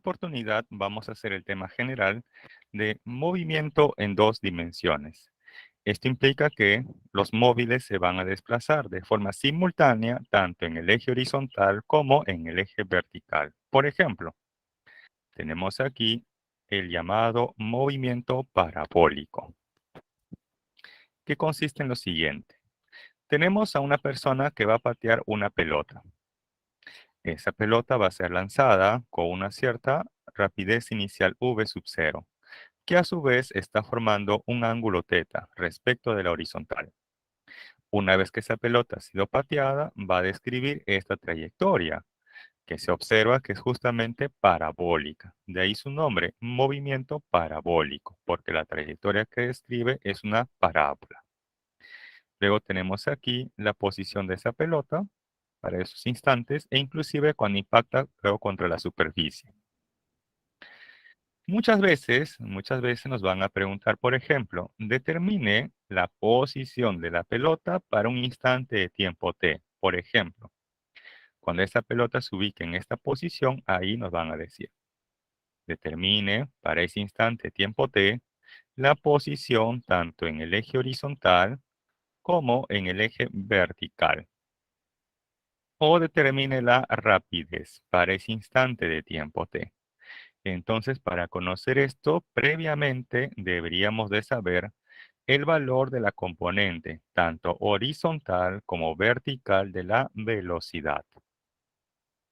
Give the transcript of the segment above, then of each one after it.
oportunidad vamos a hacer el tema general de movimiento en dos dimensiones. Esto implica que los móviles se van a desplazar de forma simultánea tanto en el eje horizontal como en el eje vertical. Por ejemplo, tenemos aquí el llamado movimiento parabólico, que consiste en lo siguiente. Tenemos a una persona que va a patear una pelota. Esa pelota va a ser lanzada con una cierta rapidez inicial v sub 0, que a su vez está formando un ángulo θ respecto de la horizontal. Una vez que esa pelota ha sido pateada, va a describir esta trayectoria, que se observa que es justamente parabólica. De ahí su nombre, movimiento parabólico, porque la trayectoria que describe es una parábola. Luego tenemos aquí la posición de esa pelota para esos instantes e inclusive cuando impacta luego contra la superficie. Muchas veces nos van a preguntar, por ejemplo, determine la posición de la pelota para un instante de tiempo t. Por ejemplo, cuando esta pelota se ubique en esta posición, ahí nos van a decir, determine para ese instante de tiempo t la posición tanto en el eje horizontal como en el eje vertical. O determine la rapidez para ese instante de tiempo t. Entonces, para conocer esto, previamente deberíamos de saber el valor de la componente, tanto horizontal como vertical de la velocidad.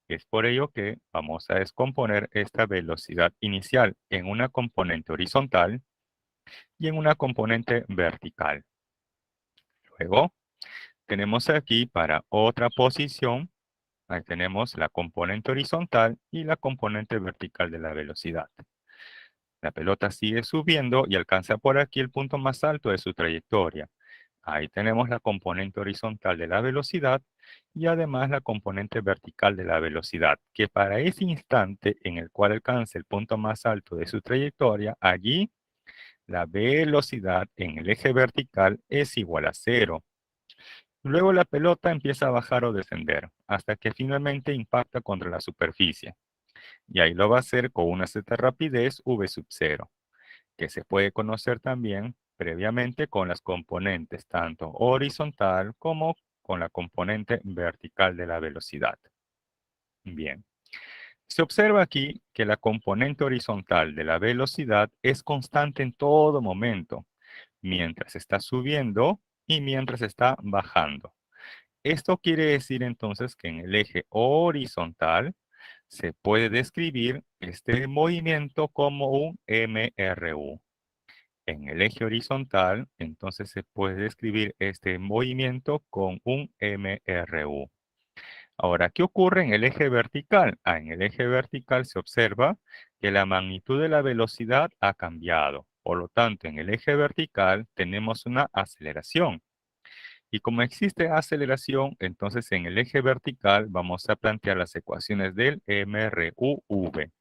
Es por ello que vamos a descomponer esta velocidad inicial en una componente horizontal y en una componente vertical. Luego, tenemos aquí para otra posición, ahí tenemos la componente horizontal y la componente vertical de la velocidad. La pelota sigue subiendo y alcanza por aquí el punto más alto de su trayectoria. Ahí tenemos la componente horizontal de la velocidad y además la componente vertical de la velocidad, que para ese instante en el cual alcanza el punto más alto de su trayectoria, allí la velocidad en el eje vertical es igual a 0. Luego la pelota empieza a bajar o descender, hasta que finalmente impacta contra la superficie. Y ahí lo va a hacer con una cierta rapidez v sub 0, que se puede conocer también previamente con las componentes tanto horizontal como con la componente vertical de la velocidad. Bien, se observa aquí que la componente horizontal de la velocidad es constante en todo momento, mientras está subiendo y mientras está bajando. Esto quiere decir entonces que en el eje horizontal se puede describir este movimiento como un MRU. En el eje horizontal, entonces se puede describir este movimiento con un MRU. Ahora, ¿qué ocurre en el eje vertical? En el eje vertical se observa que la magnitud de la velocidad ha cambiado. Por lo tanto, en el eje vertical tenemos una aceleración. Y como existe aceleración, entonces en el eje vertical vamos a plantear las ecuaciones del MRUV.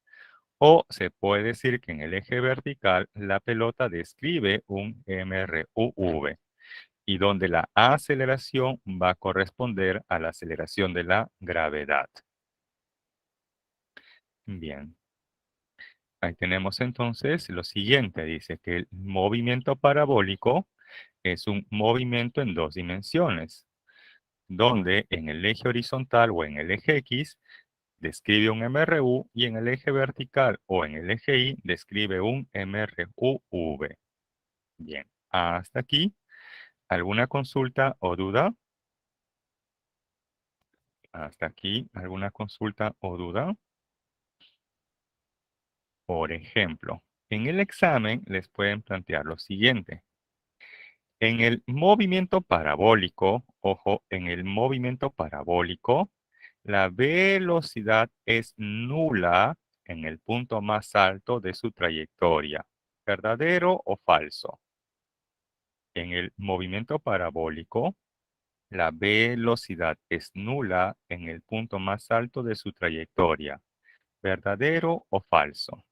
O se puede decir que en el eje vertical la pelota describe un MRUV y donde la aceleración va a corresponder a la aceleración de la gravedad. Bien, ahí tenemos entonces lo siguiente. Dice que el movimiento parabólico es un movimiento en dos dimensiones, donde en el eje horizontal o en el eje X describe un MRU y en el eje vertical o en el eje Y describe un MRUV. Bien, hasta aquí. ¿Alguna consulta o duda? Hasta aquí, ¿alguna consulta o duda? Por ejemplo, en el examen les pueden plantear lo siguiente. En el movimiento parabólico, ojo, en el movimiento parabólico, la velocidad es nula en el punto más alto de su trayectoria. ¿Verdadero o falso? En el movimiento parabólico, la velocidad es nula en el punto más alto de su trayectoria. ¿Verdadero o falso?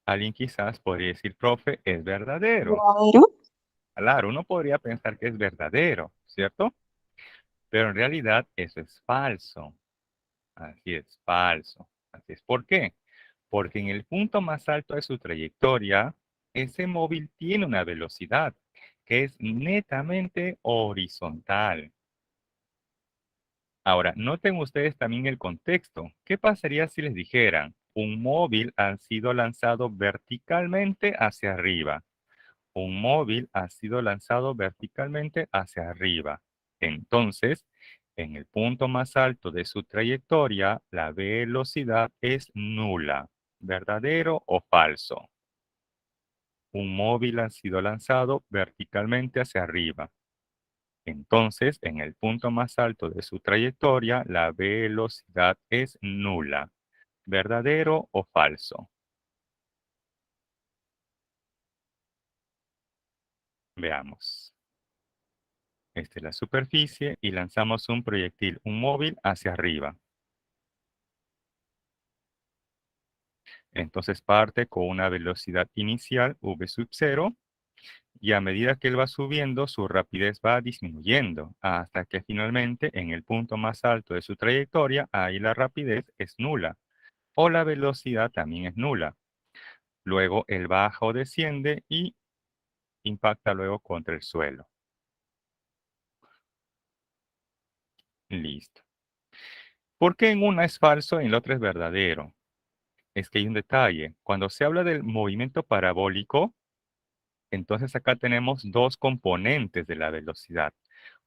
Alguien quizás podría decir, profe, es verdadero. ¿Verdadero? Claro, uno podría pensar que es verdadero, ¿cierto? Pero en realidad eso es falso. Así es, falso. Así es. ¿Por qué? Porque en el punto más alto de su trayectoria, ese móvil tiene una velocidad que es netamente horizontal. Ahora, noten ustedes también el contexto. ¿Qué pasaría si les dijeran, un móvil ha sido lanzado verticalmente hacia arriba? Un móvil ha sido lanzado verticalmente hacia arriba. Entonces, en el punto más alto de su trayectoria, la velocidad es nula. ¿Verdadero o falso? Un móvil ha sido lanzado verticalmente hacia arriba. Entonces, en el punto más alto de su trayectoria, la velocidad es nula. ¿Verdadero o falso? Veamos. Esta es la superficie y lanzamos un proyectil, un móvil hacia arriba. Entonces parte con una velocidad inicial v sub 0 y a medida que él va subiendo, su rapidez va disminuyendo hasta que finalmente en el punto más alto de su trayectoria, ahí la rapidez es nula o la velocidad también es nula. Luego él baja o desciende y impacta luego contra el suelo. Listo. ¿Por qué en una es falso y en la otra es verdadero? Es que hay un detalle. Cuando se habla del movimiento parabólico, entonces acá tenemos dos componentes de la velocidad.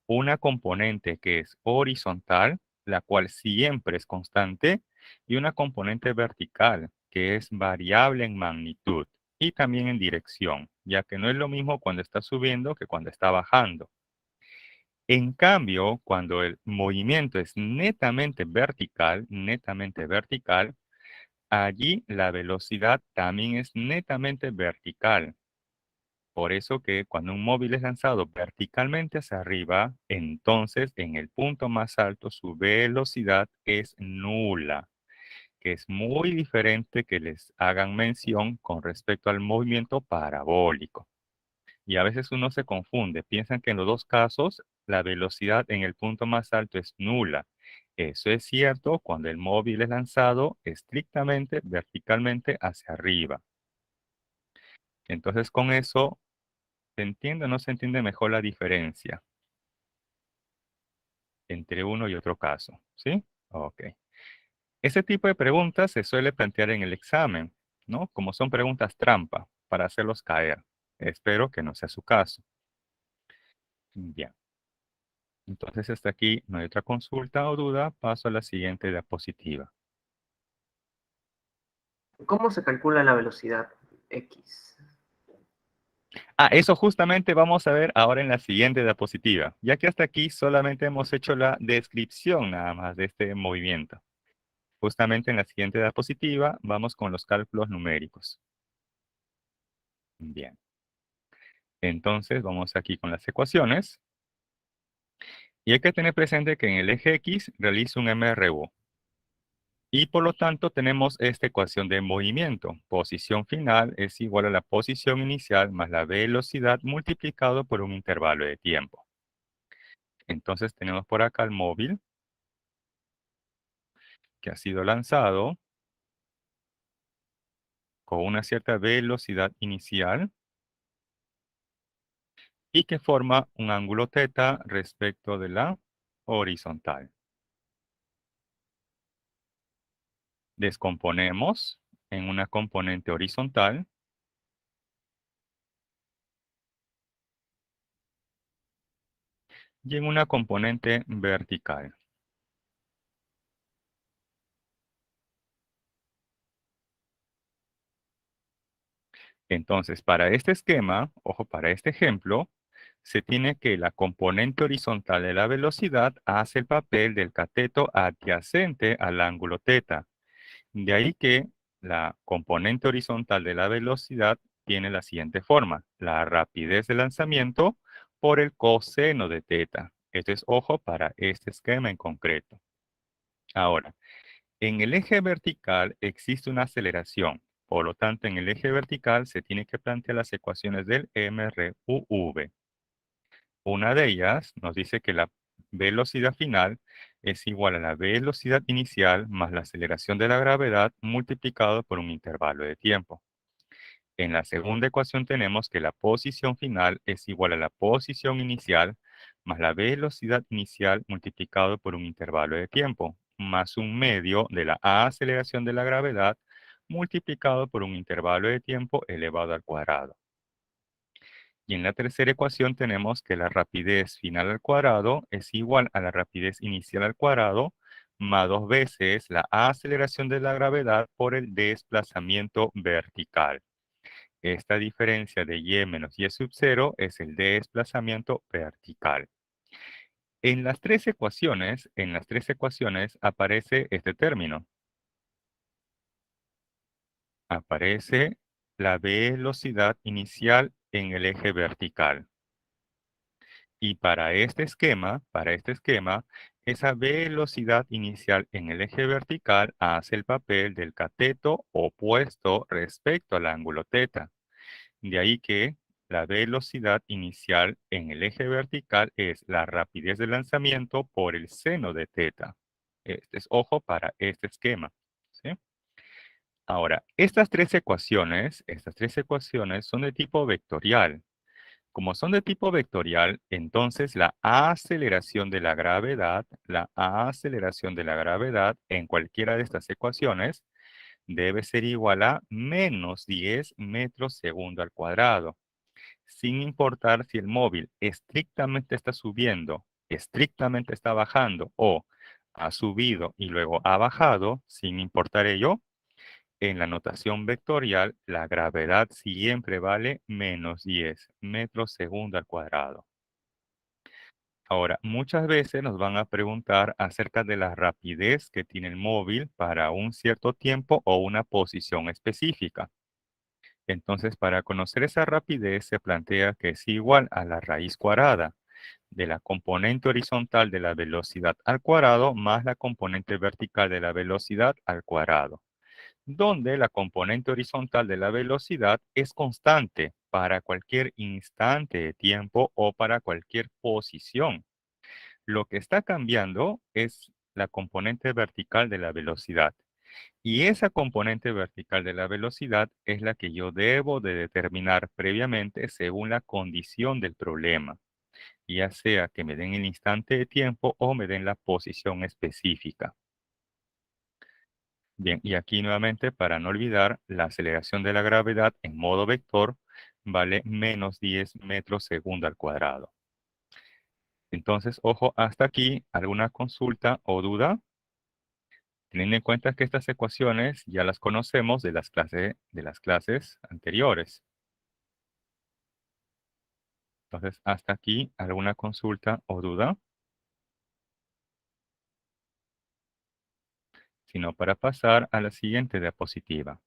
Una componente que es horizontal, la cual siempre es constante, y una componente vertical, que es variable en magnitud y también en dirección, ya que no es lo mismo cuando está subiendo que cuando está bajando. En cambio, cuando el movimiento es netamente vertical, allí la velocidad también es netamente vertical. Por eso que cuando un móvil es lanzado verticalmente hacia arriba, entonces en el punto más alto su velocidad es nula, que es muy diferente que les hagan mención con respecto al movimiento parabólico. Y a veces uno se confunde, piensan que en los dos casos la velocidad en el punto más alto es nula. Eso es cierto cuando el móvil es lanzado estrictamente verticalmente hacia arriba. Entonces con eso, ¿se entiende o no se entiende mejor la diferencia entre uno y otro caso? ¿Sí? Ok. Ese tipo de preguntas se suele plantear en el examen, ¿no? Como son preguntas trampa, para hacerlos caer. Espero que no sea su caso. Bien. Entonces, hasta aquí no hay otra consulta o duda. Paso a la siguiente diapositiva. ¿Cómo se calcula la velocidad X? Ah, eso justamente vamos a ver ahora en la siguiente diapositiva, ya que hasta aquí solamente hemos hecho la descripción nada más de este movimiento. Justamente en la siguiente diapositiva vamos con los cálculos numéricos. Bien. Entonces vamos aquí con las ecuaciones. Y hay que tener presente que en el eje X realiza un MRU. Y por lo tanto tenemos esta ecuación de movimiento. Posición final es igual a la posición inicial más la velocidad multiplicado por un intervalo de tiempo. Entonces tenemos por acá el móvil que ha sido lanzado con una cierta velocidad inicial y que forma un ángulo θ respecto de la horizontal. Descomponemos en una componente horizontal y en una componente vertical. Entonces, para este esquema, ojo, para este ejemplo, se tiene que la componente horizontal de la velocidad hace el papel del cateto adyacente al ángulo θ. De ahí que la componente horizontal de la velocidad tiene la siguiente forma: la rapidez de lanzamiento por el coseno de θ. Esto es, ojo, para este esquema en concreto. Ahora, en el eje vertical existe una aceleración. Por lo tanto, en el eje vertical se tiene que plantear las ecuaciones del MRUV. Una de ellas nos dice que la velocidad final es igual a la velocidad inicial más la aceleración de la gravedad multiplicado por un intervalo de tiempo. En la segunda ecuación tenemos que la posición final es igual a la posición inicial más la velocidad inicial multiplicado por un intervalo de tiempo, más un medio de la aceleración de la gravedad multiplicado por un intervalo de tiempo elevado al cuadrado. Y en la tercera ecuación tenemos que la rapidez final al cuadrado es igual a la rapidez inicial al cuadrado más 2 veces la aceleración de la gravedad por el desplazamiento vertical. Esta diferencia de y menos y sub 0 es el desplazamiento vertical. En las tres ecuaciones aparece este término. Aparece la velocidad inicial en el eje vertical. Y para este esquema, esa velocidad inicial en el eje vertical hace el papel del cateto opuesto respecto al ángulo θ. De ahí que la velocidad inicial en el eje vertical es la rapidez de lanzamiento por el seno de θ. Este es ojo para este esquema, ¿sí? Ahora, estas tres ecuaciones son de tipo vectorial. Como son de tipo vectorial, entonces la aceleración de la gravedad en cualquiera de estas ecuaciones debe ser igual a menos 10 metros segundo al cuadrado, sin importar si el móvil estrictamente está subiendo, estrictamente está bajando o ha subido y luego ha bajado, sin importar ello. En la notación vectorial, la gravedad siempre vale menos 10 metros segundo al cuadrado. Ahora, muchas veces nos van a preguntar acerca de la rapidez que tiene el móvil para un cierto tiempo o una posición específica. Entonces, para conocer esa rapidez, se plantea que es igual a la raíz cuadrada de la componente horizontal de la velocidad al cuadrado más la componente vertical de la velocidad al cuadrado, donde la componente horizontal de la velocidad es constante para cualquier instante de tiempo o para cualquier posición. Lo que está cambiando es la componente vertical de la velocidad. Y esa componente vertical de la velocidad es la que yo debo de determinar previamente según la condición del problema, ya sea que me den el instante de tiempo o me den la posición específica. Bien, y aquí nuevamente, para no olvidar, la aceleración de la gravedad en modo vector vale menos 10 metros segundo al cuadrado. Entonces, ojo, hasta aquí, ¿alguna consulta o duda? Teniendo en cuenta que estas ecuaciones ya las conocemos de las clases anteriores. Entonces, hasta aquí, ¿alguna consulta o duda? Sino para pasar a la siguiente diapositiva.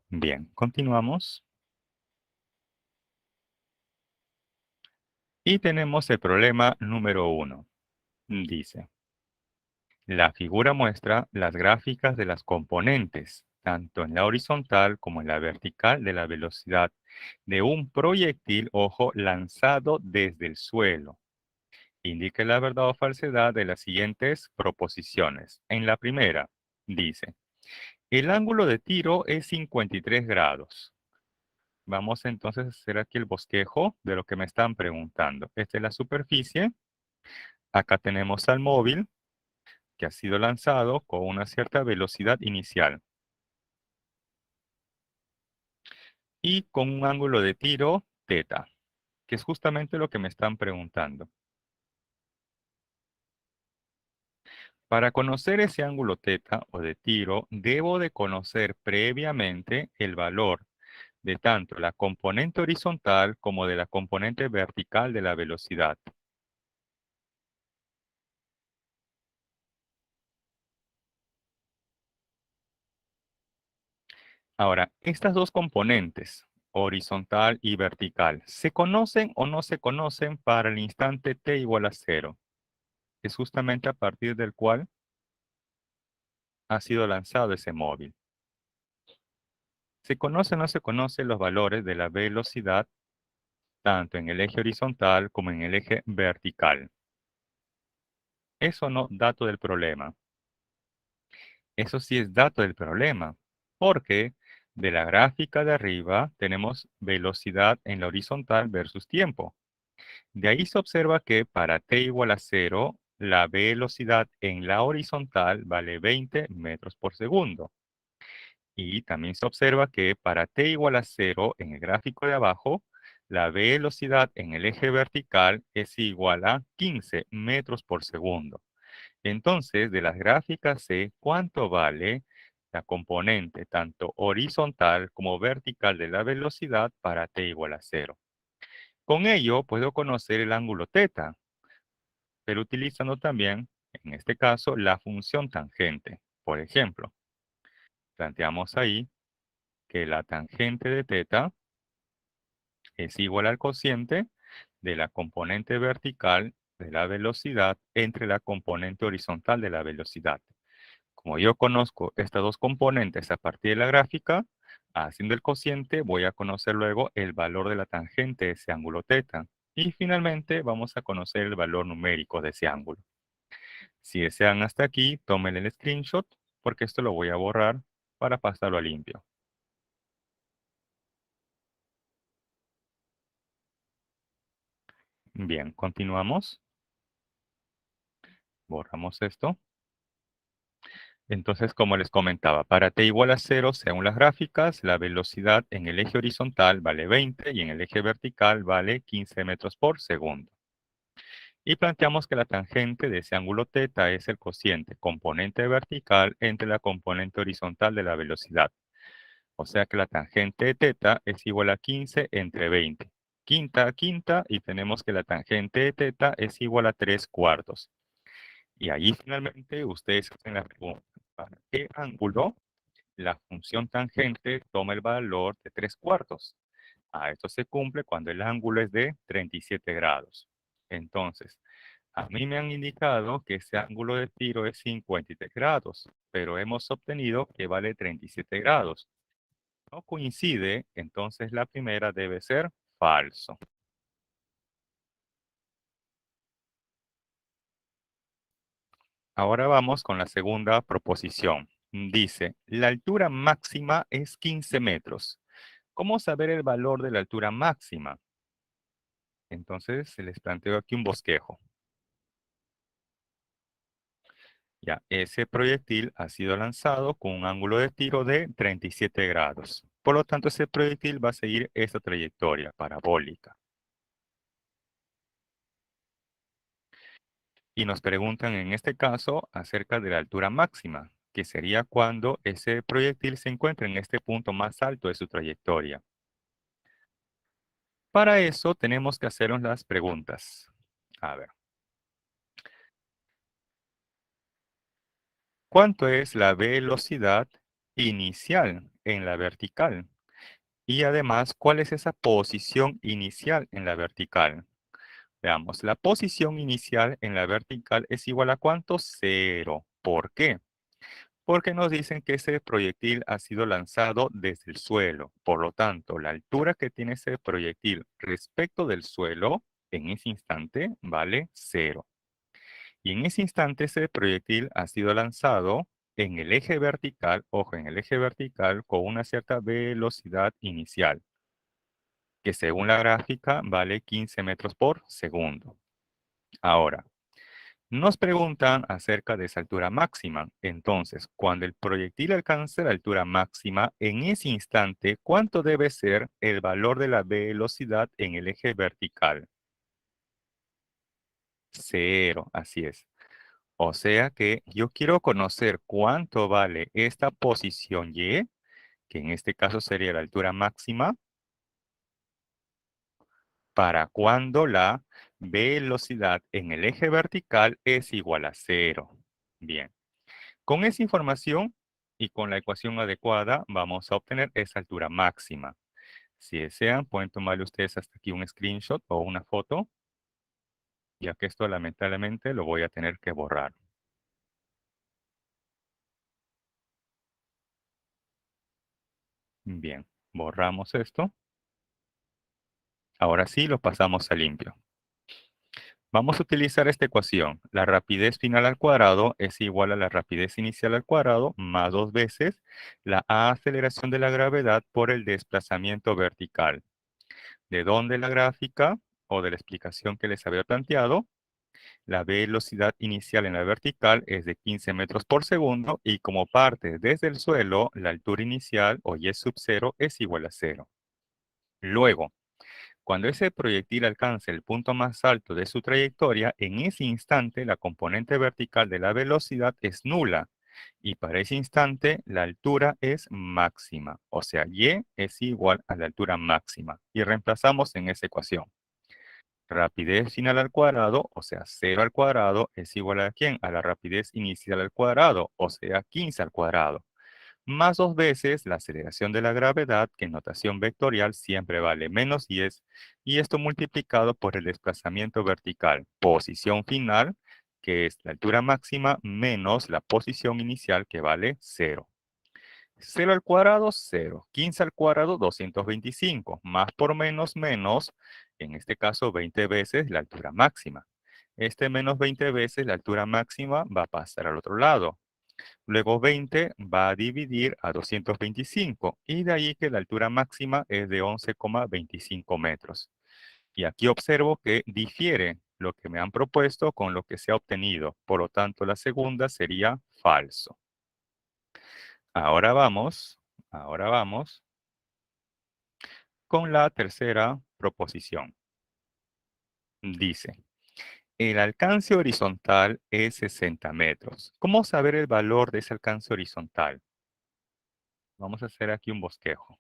Bien, continuamos. Y tenemos el problema número 1. Dice, la figura muestra las gráficas de las componentes, tanto en la horizontal como en la vertical de la velocidad de un proyectil, ojo, lanzado desde el suelo. Indique la verdad o falsedad de las siguientes proposiciones. En la primera, dice, el ángulo de tiro es 53 grados. Vamos entonces a hacer aquí el bosquejo de lo que me están preguntando. Esta es la superficie. Acá tenemos al móvil que ha sido lanzado con una cierta velocidad inicial y con un ángulo de tiro θ, que es justamente lo que me están preguntando. Para conocer ese ángulo θ o de tiro, debo de conocer previamente el valor de tanto la componente horizontal como de la componente vertical de la velocidad. Ahora, estas dos componentes, horizontal y vertical, ¿se conocen o no se conocen para el instante t igual a 0? Es justamente a partir del cual ha sido lanzado ese móvil. ¿Se conocen o no se conocen los valores de la velocidad tanto en el eje horizontal como en el eje vertical. Eso no dato del problema. Eso sí es dato del problema, porque de la gráfica de arriba tenemos velocidad en la horizontal versus tiempo. De ahí se observa que para t igual a 0, la velocidad en la horizontal vale 20 metros por segundo. Y también se observa que para t igual a 0 en el gráfico de abajo, la velocidad en el eje vertical es igual a 15 metros por segundo. Entonces, de las gráficas sé cuánto vale la componente tanto horizontal como vertical de la velocidad para t igual a 0. Con ello puedo conocer el ángulo θ, pero utilizando también, en este caso, la función tangente. Por ejemplo, planteamos ahí que la tangente de θ es igual al cociente de la componente vertical de la velocidad entre la componente horizontal de la velocidad. Como yo conozco estas dos componentes a partir de la gráfica, haciendo el cociente voy a conocer luego el valor de la tangente de ese ángulo θ. Y finalmente vamos a conocer el valor numérico de ese ángulo. Si desean hasta aquí, tomen el screenshot porque esto lo voy a borrar para pasarlo a limpio. Bien, continuamos. Borramos esto. Entonces, como les comentaba, para t igual a 0, según las gráficas, la velocidad en el eje horizontal vale 20 y en el eje vertical vale 15 metros por segundo. Y planteamos que la tangente de ese ángulo θ es el cociente componente vertical entre la componente horizontal de la velocidad. O sea que la tangente de θ es igual a 15 entre 20. Quinta, quinta, y tenemos que la tangente de θ es igual a 3 cuartos. Y ahí finalmente ustedes hacen la pregunta, ¿para qué ángulo la función tangente toma el valor de 3 cuartos? Esto se cumple cuando el ángulo es de 37 grados. Entonces, a mí me han indicado que ese ángulo de tiro es 53 grados, pero hemos obtenido que vale 37 grados. No coincide, entonces la primera debe ser falso. Ahora vamos con la segunda proposición. Dice, la altura máxima es 15 metros. ¿Cómo saber el valor de la altura máxima? Entonces se les planteo aquí un bosquejo. Ya, ese proyectil ha sido lanzado con un ángulo de tiro de 37 grados. Por lo tanto, ese proyectil va a seguir esta trayectoria parabólica. Y nos preguntan en este caso acerca de la altura máxima, que sería cuando ese proyectil se encuentra en este punto más alto de su trayectoria. Para eso tenemos que hacernos las preguntas. A ver, ¿cuánto es la velocidad inicial en la vertical? Y además, ¿cuál es esa posición inicial en la vertical? Veamos, la posición inicial en la vertical es igual a ¿cuánto? 0. ¿Por qué? Porque nos dicen que ese proyectil ha sido lanzado desde el suelo. Por lo tanto, la altura que tiene ese proyectil respecto del suelo en ese instante vale 0. Y en ese instante ese proyectil ha sido lanzado en el eje vertical, ojo, en el eje vertical con una cierta velocidad inicial, que según la gráfica vale 15 metros por segundo. Ahora, nos preguntan acerca de esa altura máxima. Entonces, cuando el proyectil alcance la altura máxima, en ese instante, ¿cuánto debe ser el valor de la velocidad en el eje vertical? 0, así es. O sea que yo quiero conocer cuánto vale esta posición Y, que en este caso sería la altura máxima, para cuando la velocidad en el eje vertical es igual a 0. Bien. Con esa información y con la ecuación adecuada vamos a obtener esa altura máxima. Si desean, pueden tomarle ustedes hasta aquí un screenshot o una foto, ya que esto lamentablemente lo voy a tener que borrar. Bien, borramos esto. Ahora sí, lo pasamos a limpio. Vamos a utilizar esta ecuación. La rapidez final al cuadrado es igual a la rapidez inicial al cuadrado más 2 veces la aceleración de la gravedad por el desplazamiento vertical. ¿De dónde la gráfica o de la explicación que les había planteado? La velocidad inicial en la vertical es de 15 metros por segundo y como parte desde el suelo, la altura inicial o y sub 0 es igual a 0. Luego, cuando ese proyectil alcance el punto más alto de su trayectoria, en ese instante la componente vertical de la velocidad es nula y para ese instante la altura es máxima, o sea, y es igual a la altura máxima. Y reemplazamos en esa ecuación. Rapidez final al cuadrado, o sea, 0 al cuadrado, es igual ¿a quién? A la rapidez inicial al cuadrado, o sea, 15 al cuadrado. Más 2 veces la aceleración de la gravedad, que en notación vectorial siempre vale menos 10, y esto multiplicado por el desplazamiento vertical, posición final, que es la altura máxima, menos la posición inicial, que vale 0. 0 al cuadrado, 0. 15 al cuadrado, 225. Más por menos, menos, en este caso 20 veces la altura máxima. Este menos 20 veces la altura máxima va a pasar al otro lado. Luego 20 va a dividir a 225 y de ahí que la altura máxima es de 11,25 metros. Y aquí observo que difiere lo que me han propuesto con lo que se ha obtenido. Por lo tanto, la segunda sería falso. Ahora vamos con la tercera proposición. Dice, el alcance horizontal es 60 metros. ¿Cómo saber el valor de ese alcance horizontal? Vamos a hacer aquí un bosquejo.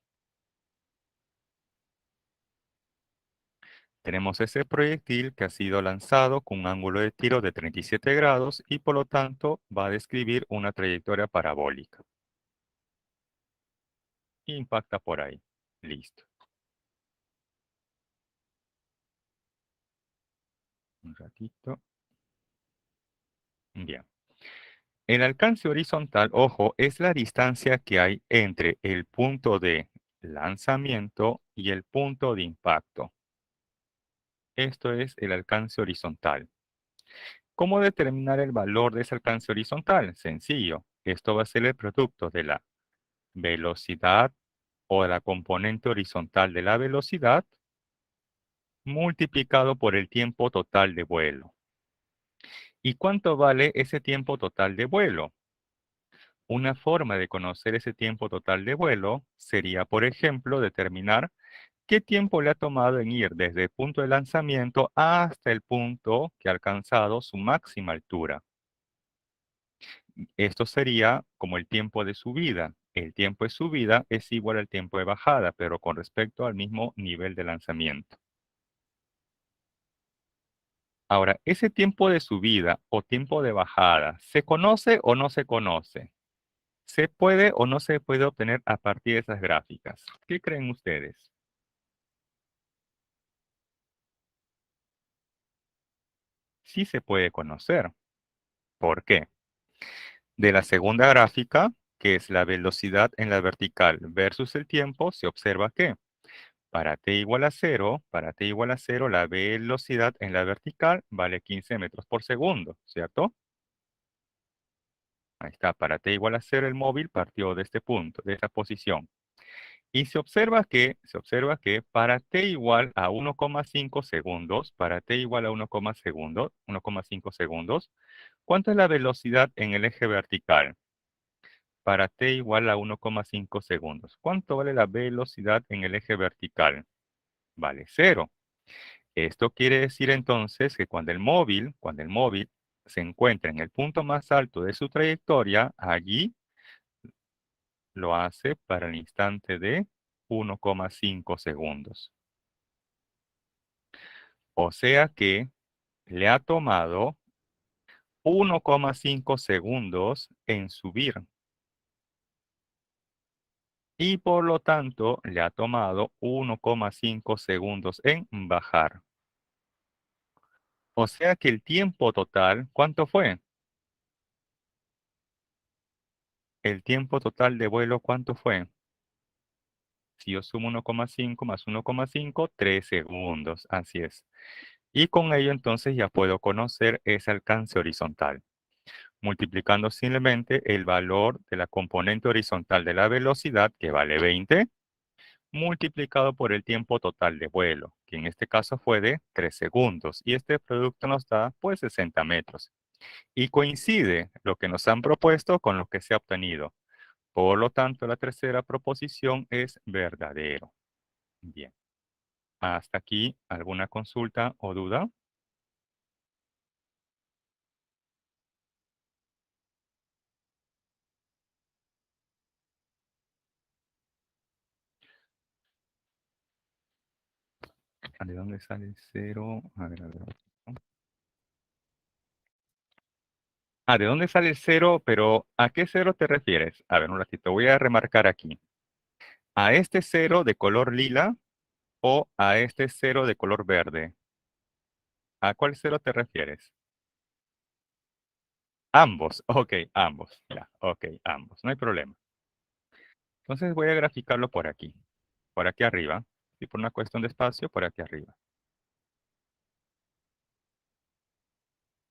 Tenemos ese proyectil que ha sido lanzado con un ángulo de tiro de 37 grados y por lo tanto va a describir una trayectoria parabólica. Impacta por ahí. Listo. Un ratito. Bien. El alcance horizontal, ojo, es la distancia que hay entre el punto de lanzamiento y el punto de impacto. Esto es el alcance horizontal. ¿Cómo determinar el valor de ese alcance horizontal? Sencillo. Esto va a ser el producto de la velocidad o de la componente horizontal de la velocidad multiplicado por el tiempo total de vuelo. ¿Y cuánto vale ese tiempo total de vuelo? Una forma de conocer ese tiempo total de vuelo sería, por ejemplo, determinar qué tiempo le ha tomado en ir desde el punto de lanzamiento hasta el punto que ha alcanzado su máxima altura. Esto sería como el tiempo de subida. El tiempo de subida es igual al tiempo de bajada, pero con respecto al mismo nivel de lanzamiento. Ahora, ese tiempo de subida o tiempo de bajada, ¿se conoce o no se conoce? ¿Se puede o no se puede obtener a partir de esas gráficas? ¿Qué creen ustedes? Sí se puede conocer. ¿Por qué? De la segunda gráfica, que es la velocidad en la vertical versus el tiempo, se observa que para t igual a 0, la velocidad en la vertical vale 15 metros por segundo, ¿cierto? Ahí está, para t igual a 0 el móvil partió de este punto, de esta posición. Y se observa que para t igual a 1,5 segundos, para t igual a 1,5 segundos, ¿cuánto es la velocidad en el eje vertical? Para t igual a 1,5 segundos. ¿Cuánto vale la velocidad en el eje vertical? Vale 0. Esto quiere decir entonces que cuando el móvil se encuentra en el punto más alto de su trayectoria, allí lo hace para el instante de 1,5 segundos. O sea que le ha tomado 1,5 segundos en subir y por lo tanto le ha tomado 1,5 segundos en bajar. O sea que el tiempo total, ¿cuánto fue? El tiempo total de vuelo, ¿cuánto fue? Si yo sumo 1,5 más 1,5, 3 segundos. Así es. Y con ello entonces ya puedo conocer ese alcance horizontal, multiplicando simplemente el valor de la componente horizontal de la velocidad, que vale 20, multiplicado por el tiempo total de vuelo, que en este caso fue de 3 segundos. Y este producto nos da pues 60 metros. Y coincide lo que nos han propuesto con lo que se ha obtenido. Por lo tanto, la tercera proposición es verdadero. Bien. Hasta aquí, ¿alguna consulta o duda? ¿De dónde sale el cero? A ver, a ver. Ah, ¿de dónde sale el cero? Pero ¿a qué cero te refieres? A ver, un ratito, voy a remarcar aquí. ¿A este cero de color lila o a este cero de color verde? ¿A cuál cero te refieres? Ambos, ok, ambos, ya, ok, ambos, no hay problema. Entonces voy a graficarlo por aquí arriba, y por una cuestión de espacio, por aquí arriba.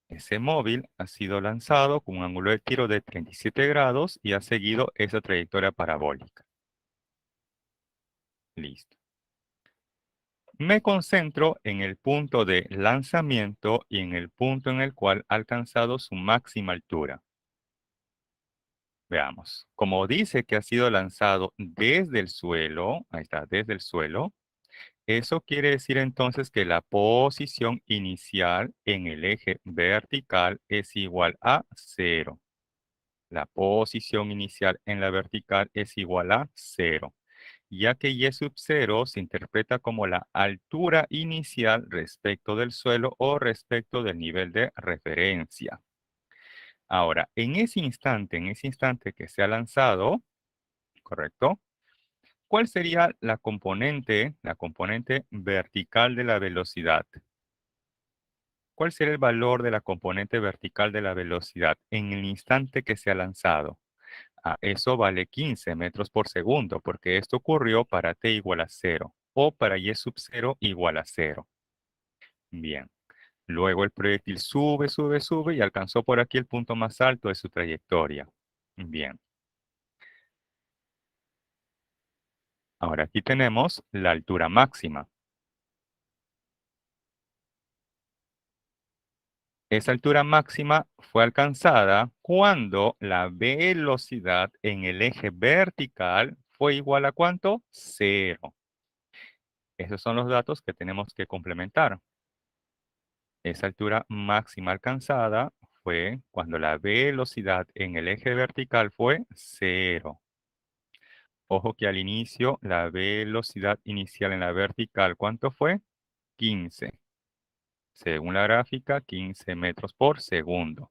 Ese móvil ha sido lanzado con un ángulo de tiro de 37 grados y ha seguido esa trayectoria parabólica. Listo. Me concentro en el punto de lanzamiento y en el punto en el cual ha alcanzado su máxima altura. Veamos. Como dice que ha sido lanzado desde el suelo, ahí está, desde el suelo, eso quiere decir entonces que la posición inicial en el eje vertical es igual a cero. La posición inicial en la vertical es igual a cero, ya que y sub 0 se interpreta como la altura inicial respecto del suelo o respecto del nivel de referencia. Ahora, en ese instante que se ha lanzado, ¿correcto? ¿Cuál sería la componente vertical de la velocidad? ¿Cuál sería el valor de la componente vertical de la velocidad en el instante que se ha lanzado? Eso vale 15 metros por segundo, porque esto ocurrió para t igual a 0 o para y sub 0 igual a 0. Bien. Luego el proyectil sube, sube, sube y alcanzó por aquí el punto más alto de su trayectoria. Bien. Ahora aquí tenemos la altura máxima. Esa altura máxima fue alcanzada cuando la velocidad en el eje vertical fue igual a ¿cuánto? 0. Esos son los datos que tenemos que complementar. Esa altura máxima alcanzada fue cuando la velocidad en el eje vertical fue 0. Ojo que al inicio la velocidad inicial en la vertical, ¿cuánto fue? 15. Según la gráfica, 15 metros por segundo.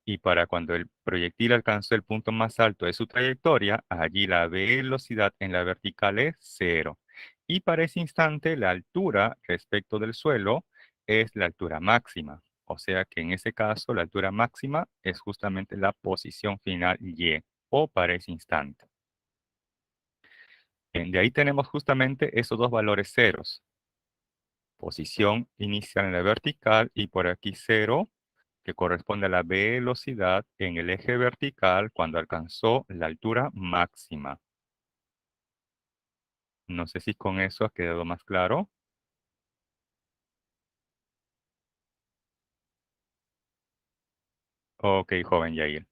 Y para cuando el proyectil alcanzó el punto más alto de su trayectoria, allí la velocidad en la vertical es 0. Y para ese instante, la altura respecto del suelo es la altura máxima. O sea que en ese caso, la altura máxima es justamente la posición final Y, o para ese instante. Bien, de ahí tenemos justamente esos dos valores ceros. Posición inicial en la vertical y por aquí 0, que corresponde a la velocidad en el eje vertical cuando alcanzó la altura máxima. No sé si con eso ha quedado más claro. Ok, joven Yair.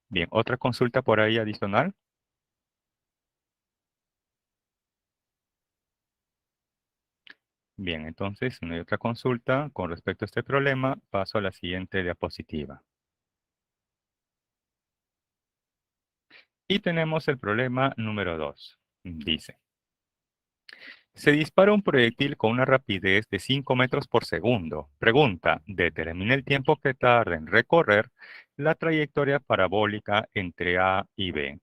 Bien, otra consulta por ahí adicional. Bien, entonces, si no hay otra consulta con respecto a este problema, paso a la siguiente diapositiva. Y tenemos el problema número 2. Dice, se dispara un proyectil con una rapidez de 5 metros por segundo. Pregunta, determina el tiempo que tarda en recorrer la trayectoria parabólica entre A y B.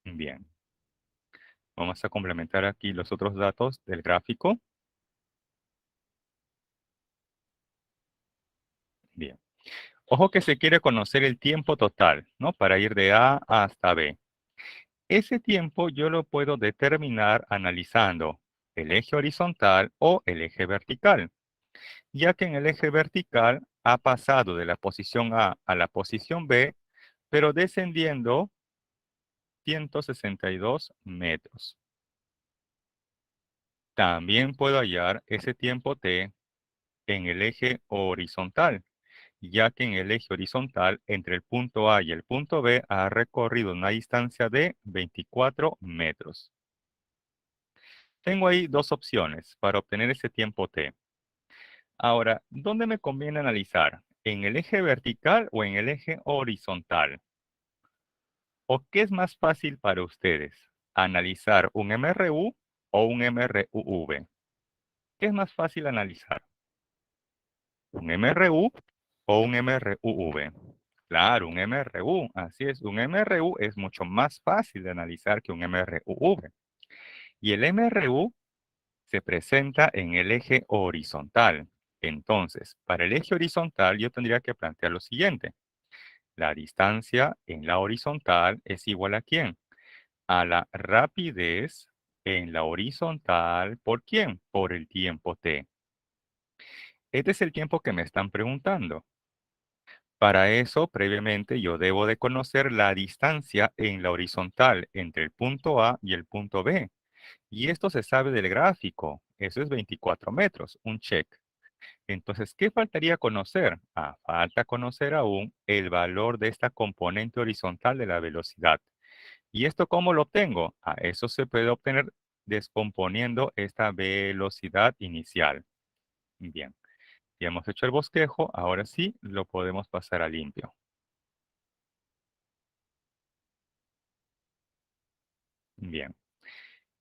Bien, vamos a complementar aquí los otros datos del gráfico. Bien, ojo que se quiere conocer el tiempo total, ¿no? Para ir de A hasta B. Ese tiempo yo lo puedo determinar analizando el eje horizontal o el eje vertical, ya que en el eje vertical ha pasado de la posición A la posición B, pero descendiendo 162 metros. También puedo hallar ese tiempo t en el eje horizontal, ya que en el eje horizontal entre el punto A y el punto B ha recorrido una distancia de 24 metros. Tengo ahí dos opciones para obtener ese tiempo t. Ahora, ¿dónde me conviene analizar? ¿En el eje vertical o en el eje horizontal? ¿O qué es más fácil para ustedes? ¿Analizar un MRU o un MRUV? ¿Qué es más fácil analizar? ¿Un MRU o un MRUV? Claro, un MRU, así es. Un MRU es mucho más fácil de analizar que un MRUV. Y el MRU se presenta en el eje horizontal. Entonces, para el eje horizontal yo tendría que plantear lo siguiente. La distancia en la horizontal es igual ¿a quién? A la rapidez en la horizontal. ¿Por quién? Por el tiempo t. Este es el tiempo que me están preguntando. Para eso, previamente, yo debo de conocer la distancia en la horizontal entre el punto A y el punto B. Y esto se sabe del gráfico. Eso es 24 metros, un check. Entonces, ¿qué faltaría conocer? Falta conocer aún el valor de esta componente horizontal de la velocidad. ¿Y esto cómo lo obtengo? Eso se puede obtener descomponiendo esta velocidad inicial. Bien, ya hemos hecho el bosquejo, ahora sí lo podemos pasar a limpio. Bien,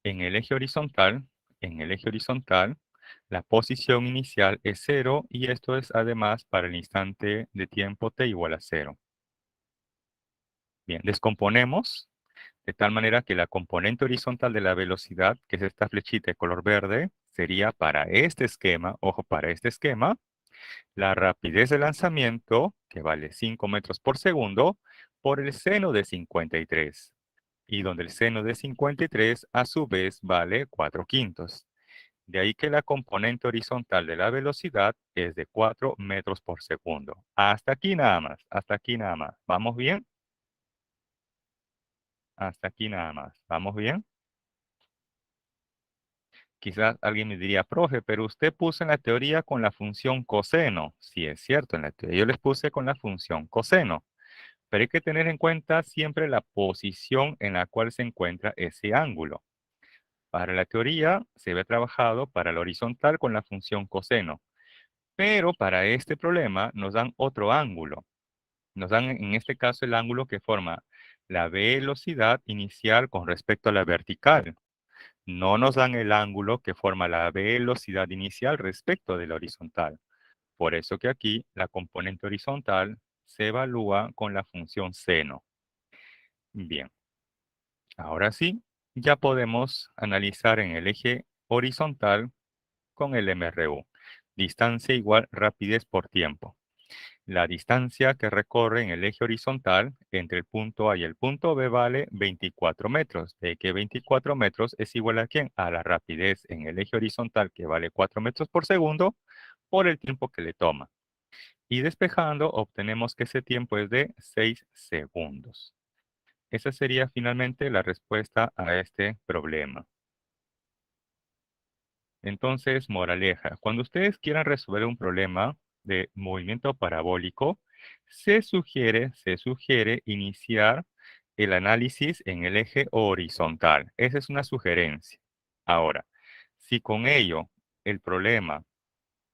en el eje horizontal, la posición inicial es 0 y esto es además para el instante de tiempo t igual a 0. Bien, descomponemos de tal manera que la componente horizontal de la velocidad, que es esta flechita de color verde, sería para este esquema, ojo, para este esquema, la rapidez de lanzamiento, que vale 5 metros por segundo, por el seno de 53. Y donde el seno de 53 a su vez vale 4 quintos. De ahí que la componente horizontal de la velocidad es de 4 metros por segundo. Hasta aquí nada más, hasta aquí nada más. ¿Vamos bien? Hasta aquí nada más. ¿Vamos bien? Quizás alguien me diría, profe, pero usted puso en la teoría con la función coseno. Sí, es cierto, en la teoría yo les puse con la función coseno. Pero hay que tener en cuenta siempre la posición en la cual se encuentra ese ángulo. Para la teoría se ve trabajado para la horizontal con la función coseno. Pero para este problema nos dan otro ángulo. Nos dan en este caso el ángulo que forma la velocidad inicial con respecto a la vertical. No nos dan el ángulo que forma la velocidad inicial respecto de la horizontal. Por eso que aquí la componente horizontal se evalúa con la función seno. Bien, ahora sí, ya podemos analizar en el eje horizontal con el MRU. Distancia igual rapidez por tiempo. La distancia que recorre en el eje horizontal entre el punto A y el punto B vale 24 metros. De que 24 metros es igual a ¿quién? A la rapidez en el eje horizontal que vale 4 metros por segundo por el tiempo que le toma. Y despejando obtenemos que ese tiempo es de 6 segundos. Esa sería finalmente la respuesta a este problema. Entonces, moraleja, cuando ustedes quieran resolver un problema de movimiento parabólico, se sugiere iniciar el análisis en el eje horizontal. Esa es una sugerencia. Ahora, si con ello el problema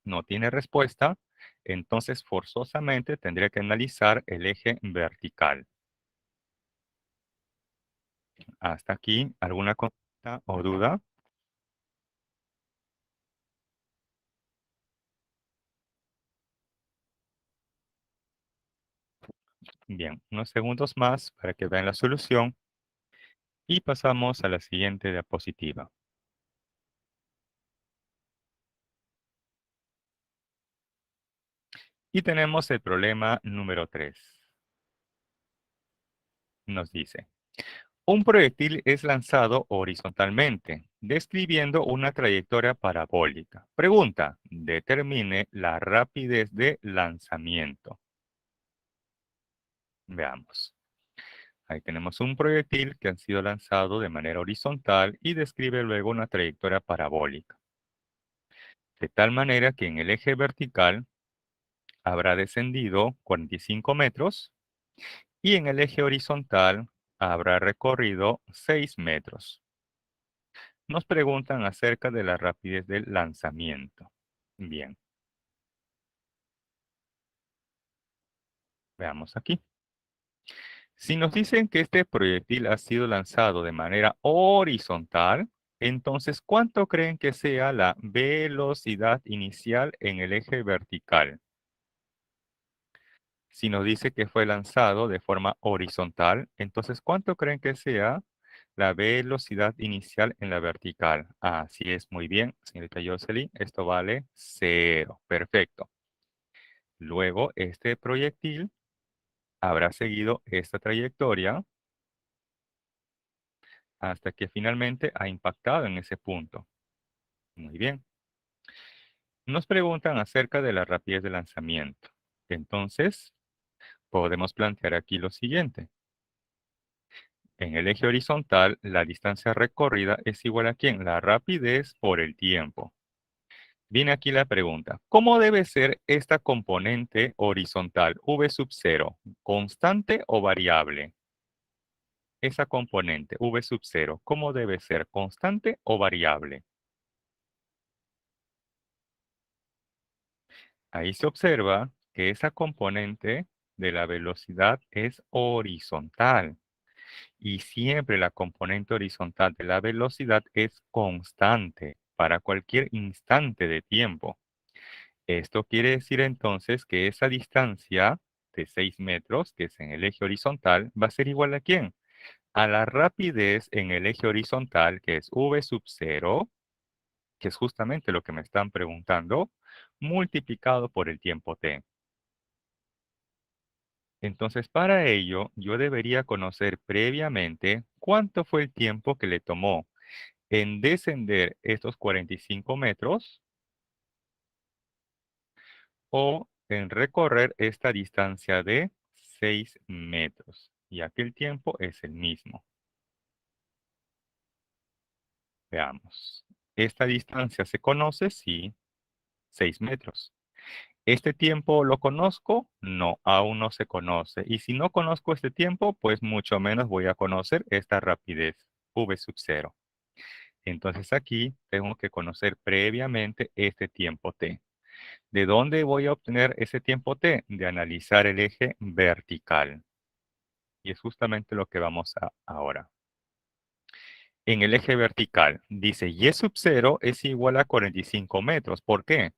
no tiene respuesta, entonces forzosamente tendría que analizar el eje vertical. Hasta aquí, ¿alguna consulta o duda? Bien, unos segundos más para que vean la solución y pasamos a la siguiente diapositiva. Y tenemos el problema número 3. Nos dice, Un proyectil es lanzado horizontalmente, describiendo una trayectoria parabólica. Pregunta, determine la rapidez de lanzamiento. Veamos. Ahí tenemos un proyectil que ha sido lanzado de manera horizontal y describe luego una trayectoria parabólica. De tal manera que en el eje vertical habrá descendido 45 metros y en el eje horizontal habrá recorrido 6 metros. Nos preguntan acerca de la rapidez del lanzamiento. Bien, veamos aquí. Si nos dicen que este proyectil ha sido lanzado de manera horizontal, entonces, ¿cuánto creen que sea la velocidad inicial en el eje vertical? Si nos dice que fue lanzado de forma horizontal, entonces, ¿cuánto creen que sea la velocidad inicial en la vertical? Así es, muy bien, señorita Jocelyn, esto vale 0. Perfecto. Luego, este proyectil habrá seguido esta trayectoria hasta que finalmente ha impactado en ese punto. Muy bien. Nos preguntan acerca de la rapidez de lanzamiento. Entonces, podemos plantear aquí lo siguiente. En el eje horizontal, la distancia recorrida es igual a ¿quién? La rapidez por el tiempo. Viene aquí la pregunta. ¿Cómo debe ser esta componente horizontal v sub 0? ¿Constante o variable? Esa componente v sub 0, ¿cómo debe ser? ¿Constante o variable? Ahí se observa que esa componente de la velocidad es horizontal y siempre la componente horizontal de la velocidad es constante para cualquier instante de tiempo. Esto quiere decir entonces que esa distancia de 6 metros, que es en el eje horizontal, va a ser igual a ¿quién? A la rapidez en el eje horizontal, que es v sub 0, que es justamente lo que me están preguntando, multiplicado por el tiempo t. Entonces, para ello, yo debería conocer previamente cuánto fue el tiempo que le tomó en descender estos 45 metros o en recorrer esta distancia de 6 metros. Y aquí el tiempo es el mismo. Veamos. ¿Esta distancia se conoce? Sí, 6 metros. ¿Este tiempo lo conozco? No, aún no se conoce. Y si no conozco este tiempo, pues mucho menos voy a conocer esta rapidez, v sub 0. Entonces aquí tengo que conocer previamente este tiempo t. ¿De dónde voy a obtener ese tiempo t? De analizar el eje vertical. Y es justamente lo que vamos a ahora. En el eje vertical dice y sub 0 es igual a 45 metros. ¿Por qué?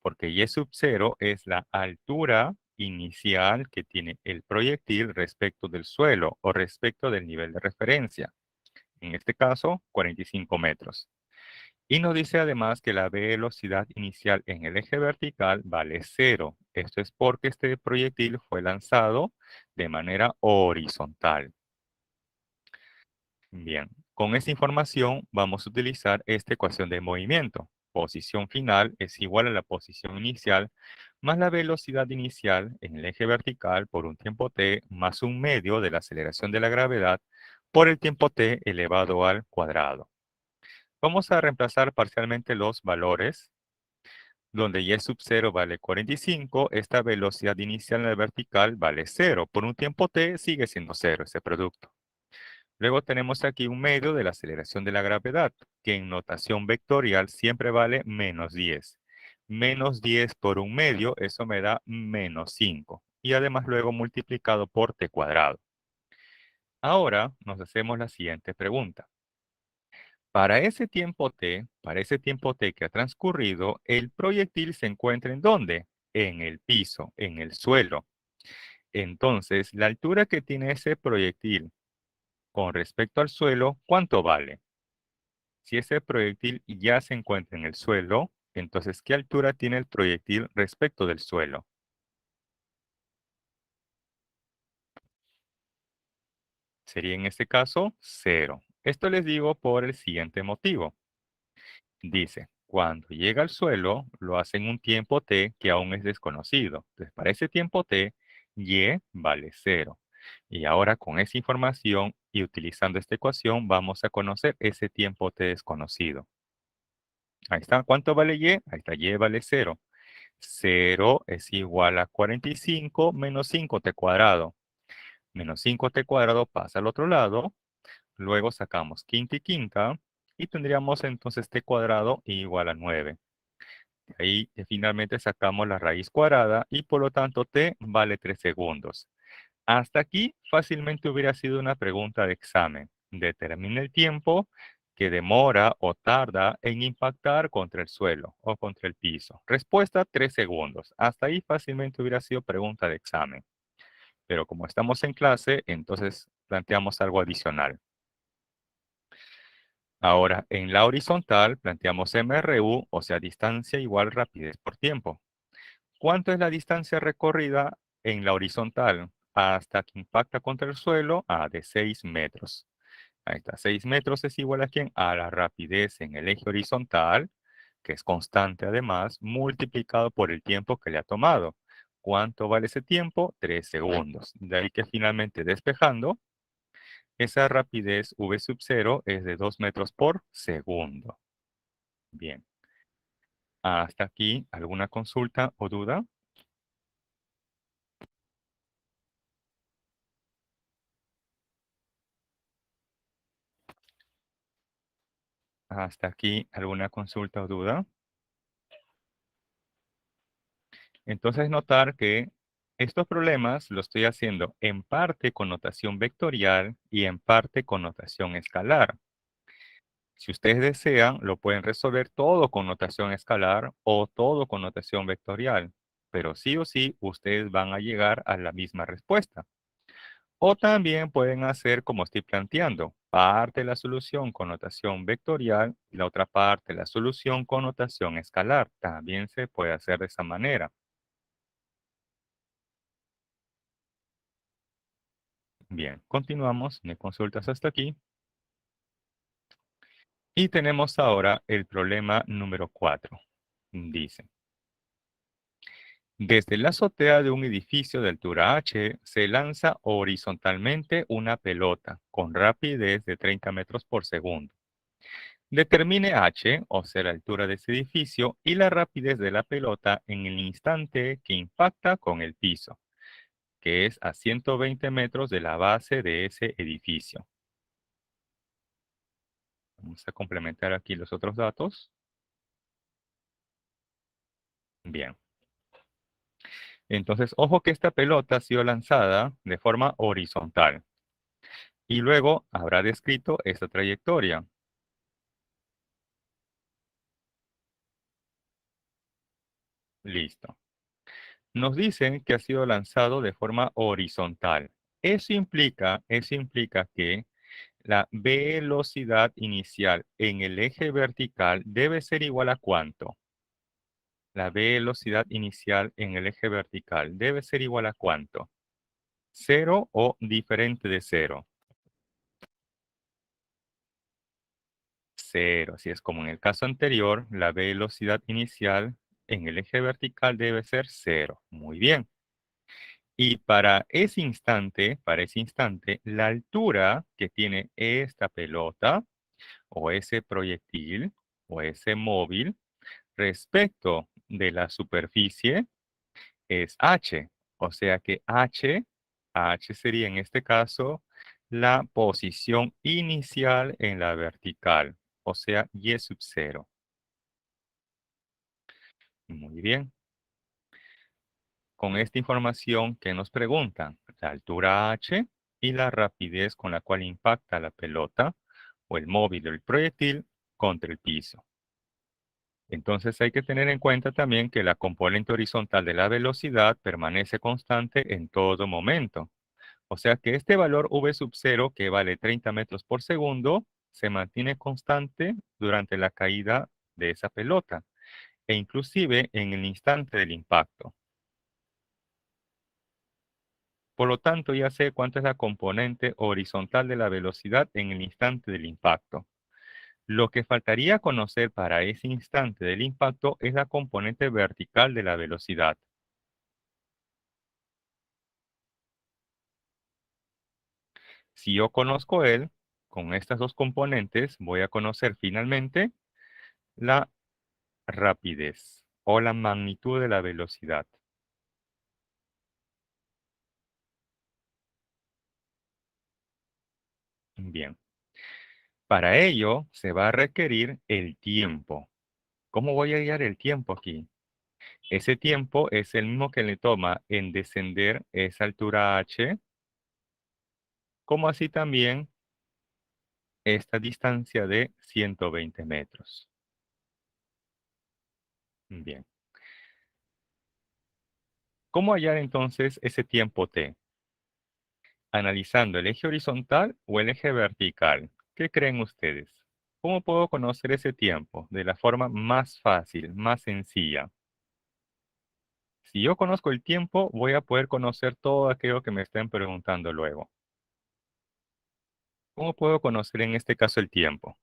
Porque y sub 0 es la altura inicial que tiene el proyectil respecto del suelo o respecto del nivel de referencia. En este caso, 45 metros. Y nos dice además que la velocidad inicial en el eje vertical vale 0. Esto es porque este proyectil fue lanzado de manera horizontal. Bien, con esta información vamos a utilizar esta ecuación de movimiento. Posición final es igual a la posición inicial más la velocidad inicial en el eje vertical por un tiempo t más un medio de la aceleración de la gravedad por el tiempo t elevado al cuadrado. Vamos a reemplazar parcialmente los valores. Donde y sub 0 vale 45, esta velocidad inicial en la vertical vale 0. Por un tiempo t sigue siendo 0 ese producto. Luego tenemos aquí un medio de la aceleración de la gravedad, que en notación vectorial siempre vale menos 10. Menos 10 por un medio, eso me da menos 5. Y además luego multiplicado por t cuadrado. Ahora nos hacemos la siguiente pregunta. Para ese tiempo t que ha transcurrido, el proyectil se encuentra ¿en dónde? En el piso, en el suelo. Entonces, la altura que tiene ese proyectil con respecto al suelo, ¿cuánto vale? Si ese proyectil ya se encuentra en el suelo, entonces, ¿qué altura tiene el proyectil respecto del suelo? Sería en este caso 0. Esto les digo por el siguiente motivo. Dice, cuando llega al suelo, lo hace en un tiempo t que aún es desconocido. Entonces, para ese tiempo t, y vale 0. Y ahora con esa información y utilizando esta ecuación, vamos a conocer ese tiempo t desconocido. Ahí está. ¿Cuánto vale y? Ahí está, y vale 0. 0 es igual a 45 menos 5t cuadrado. Menos 5t cuadrado pasa al otro lado. Luego sacamos quinta y quinta. Y tendríamos entonces t cuadrado igual a 9. Ahí finalmente sacamos la raíz cuadrada y por lo tanto t vale 3 segundos. Hasta aquí fácilmente hubiera sido una pregunta de examen. Determina el tiempo que demora o tarda en impactar contra el suelo o contra el piso. Respuesta 3 segundos. Hasta ahí fácilmente hubiera sido pregunta de examen. Pero como estamos en clase, entonces planteamos algo adicional. Ahora, en la horizontal planteamos MRU, o sea, distancia igual rapidez por tiempo. ¿Cuánto es la distancia recorrida en la horizontal hasta que impacta contra el suelo? De 6 metros. Ahí está, 6 metros es igual a ¿quién? A la rapidez en el eje horizontal, que es constante además, multiplicado por el tiempo que le ha tomado. ¿Cuánto vale ese tiempo? 3 segundos. De ahí que finalmente despejando, esa rapidez v sub 0 es de 2 metros por segundo. Bien. Hasta aquí, ¿alguna consulta o duda? Hasta aquí, ¿alguna consulta o duda? Entonces notar que estos problemas los estoy haciendo en parte con notación vectorial y en parte con notación escalar. Si ustedes desean, lo pueden resolver todo con notación escalar o todo con notación vectorial, pero sí o sí ustedes van a llegar a la misma respuesta. O también pueden hacer como estoy planteando, parte de la solución con notación vectorial y la otra parte la solución con notación escalar. También se puede hacer de esa manera. Bien, continuamos. ¿Me consultas hasta aquí? Y tenemos ahora el problema número 4. Dice, desde la azotea de un edificio de altura h se lanza horizontalmente una pelota con rapidez de 30 metros por segundo. Determine h, o sea, la altura de ese edificio, y la rapidez de la pelota en el instante que impacta con el piso, que es a 120 metros de la base de ese edificio. Vamos a complementar aquí los otros datos. Bien. Entonces, ojo que esta pelota ha sido lanzada de forma horizontal. Y luego habrá descrito esta trayectoria. Listo. Nos dicen que ha sido lanzado de forma horizontal. Eso implica que la velocidad inicial en el eje vertical debe ser igual a ¿cuánto? La velocidad inicial en el eje vertical debe ser igual a ¿cuánto? ¿Cero o diferente de cero? Cero. Así es como en el caso anterior, la velocidad inicial en el eje vertical debe ser cero. Muy bien. Y para ese instante, la altura que tiene esta pelota o ese proyectil o ese móvil respecto de la superficie es h. O sea que h sería en este caso la posición inicial en la vertical, o sea, y sub 0. Muy bien. Con esta información que nos preguntan, la altura h y la rapidez con la cual impacta la pelota o el móvil o el proyectil contra el piso. Entonces hay que tener en cuenta también que la componente horizontal de la velocidad permanece constante en todo momento. O sea que este valor v sub 0, que vale 30 metros por segundo, se mantiene constante durante la caída de esa pelota e inclusive en el instante del impacto. Por lo tanto, ya sé cuánto es la componente horizontal de la velocidad en el instante del impacto. Lo que faltaría conocer para ese instante del impacto es la componente vertical de la velocidad. Si yo conozco él, con estas dos componentes voy a conocer finalmente la rapidez o la magnitud de la velocidad. Bien, para ello se va a requerir el tiempo. ¿Cómo voy a hallar el tiempo aquí? Ese tiempo es el mismo que le toma en descender esa altura h, como así también esta distancia de 120 metros. Bien, ¿cómo hallar entonces ese tiempo t? Analizando el eje horizontal o el eje vertical. ¿Qué creen ustedes? ¿Cómo puedo conocer ese tiempo de la forma más fácil, más sencilla? Si yo conozco el tiempo, voy a poder conocer todo aquello que me estén preguntando luego. ¿Cómo puedo conocer en este caso el tiempo?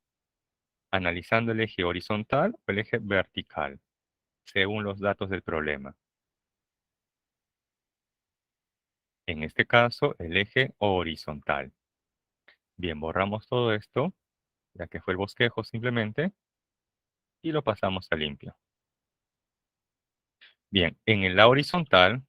Analizando el eje horizontal o el eje vertical, según los datos del problema. En este caso, el eje horizontal. Bien, borramos todo esto, ya que fue el bosquejo simplemente, y lo pasamos a limpio. Bien, en la horizontal,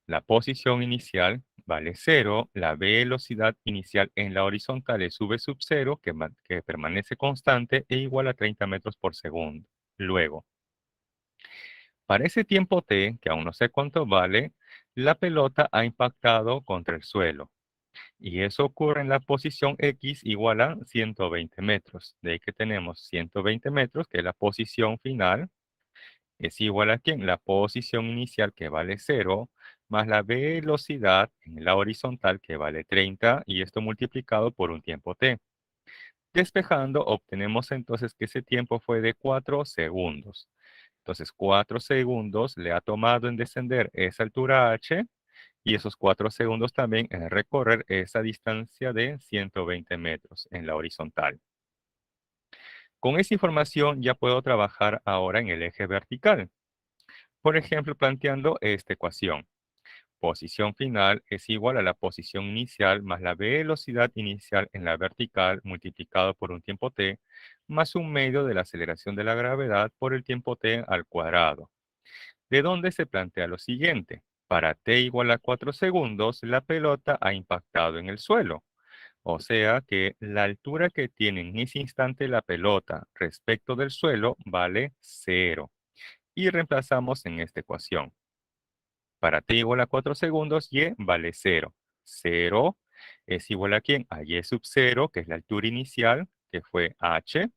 la posición inicial vale cero, la velocidad inicial en la horizontal es v sub 0, que permanece constante e igual a 30 metros por segundo. Luego, para ese tiempo t, que aún no sé cuánto vale, la pelota ha impactado contra el suelo. Y eso ocurre en la posición X igual a 120 metros. De ahí que tenemos 120 metros, que es la posición final, es igual a ¿quién? La posición inicial, que vale cero, más la velocidad en la horizontal, que vale 30, y esto multiplicado por un tiempo t. Despejando, obtenemos entonces que ese tiempo fue de 4 segundos. Entonces, 4 segundos le ha tomado en descender esa altura h, y esos 4 segundos también en recorrer esa distancia de 120 metros en la horizontal. Con esa información ya puedo trabajar ahora en el eje vertical. Por ejemplo, planteando esta ecuación. Posición final es igual a la posición inicial más la velocidad inicial en la vertical multiplicado por un tiempo t, más un medio de la aceleración de la gravedad por el tiempo t al cuadrado. De donde se plantea lo siguiente. Para t igual a 4 segundos, la pelota ha impactado en el suelo. O sea que la altura que tiene en ese instante la pelota respecto del suelo vale cero. Y reemplazamos en esta ecuación. Para t igual a 4 segundos, y vale cero. Cero es igual a ¿quién? A y sub 0, que es la altura inicial, que fue h,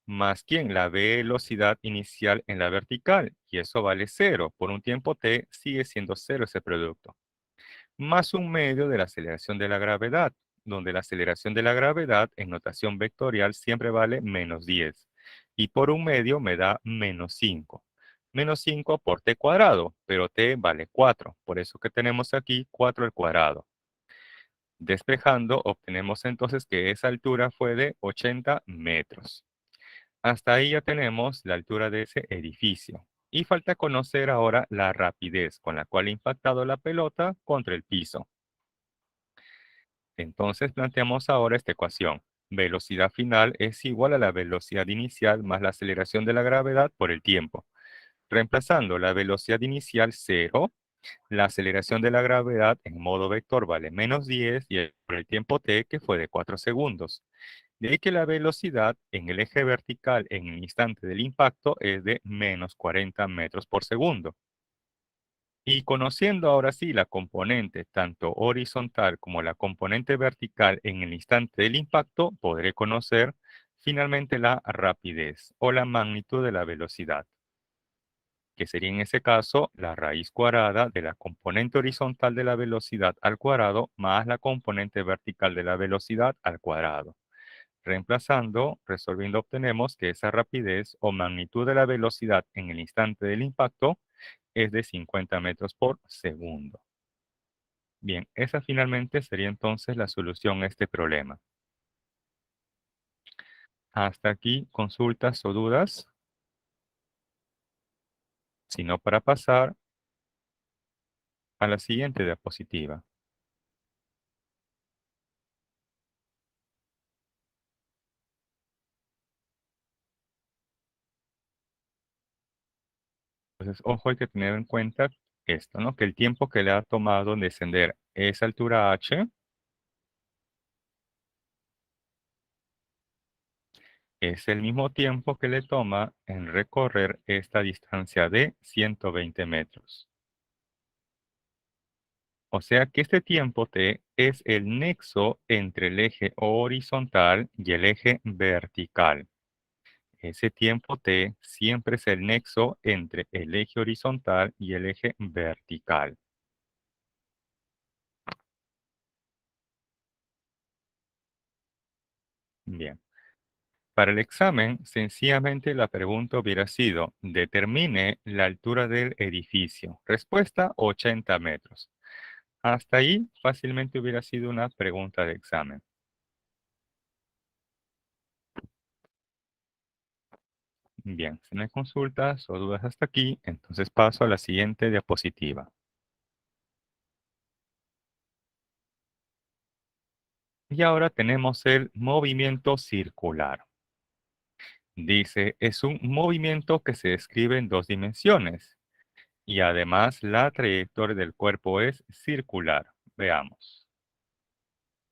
más ¿quién? La velocidad inicial en la vertical, y eso vale cero. Por un tiempo t sigue siendo cero ese producto. Más un medio de la aceleración de la gravedad, donde la aceleración de la gravedad en notación vectorial siempre vale menos 10. Y por un medio me da menos 5. Menos 5 por t cuadrado, pero t vale 4. Por eso que tenemos aquí 4 al cuadrado. Despejando, obtenemos entonces que esa altura fue de 80 metros. Hasta ahí ya tenemos la altura de ese edificio. Y falta conocer ahora la rapidez con la cual ha impactado la pelota contra el piso. Entonces planteamos ahora esta ecuación. Velocidad final es igual a la velocidad inicial más la aceleración de la gravedad por el tiempo. Reemplazando la velocidad inicial 0, la aceleración de la gravedad en modo vector vale menos 10 y por el tiempo t, que fue de 4 segundos. De ahí que la velocidad en el eje vertical en el instante del impacto es de menos 40 metros por segundo. Y conociendo ahora sí la componente tanto horizontal como la componente vertical en el instante del impacto, podré conocer finalmente la rapidez o la magnitud de la velocidad, que sería en ese caso la raíz cuadrada de la componente horizontal de la velocidad al cuadrado más la componente vertical de la velocidad al cuadrado. Reemplazando, resolviendo, obtenemos que esa rapidez o magnitud de la velocidad en el instante del impacto es de 50 metros por segundo. Bien, esa finalmente sería entonces la solución a este problema. Hasta aquí, consultas o dudas. Si no, para pasar a la siguiente diapositiva. Entonces, ojo, hay que tener en cuenta esto, ¿no? Que el tiempo que le ha tomado en descender esa altura h es el mismo tiempo que le toma en recorrer esta distancia de 120 metros. O sea que este tiempo t es el nexo entre el eje horizontal y el eje vertical. Ese tiempo t siempre es el nexo entre el eje horizontal y el eje vertical. Bien. Para el examen, sencillamente la pregunta hubiera sido, determine la altura del edificio. Respuesta, 80 metros. Hasta ahí fácilmente hubiera sido una pregunta de examen. Bien, si no hay consultas o dudas hasta aquí, entonces paso a la siguiente diapositiva. Y ahora tenemos el movimiento circular. Dice, es un movimiento que se describe en dos dimensiones y además la trayectoria del cuerpo es circular. Veamos.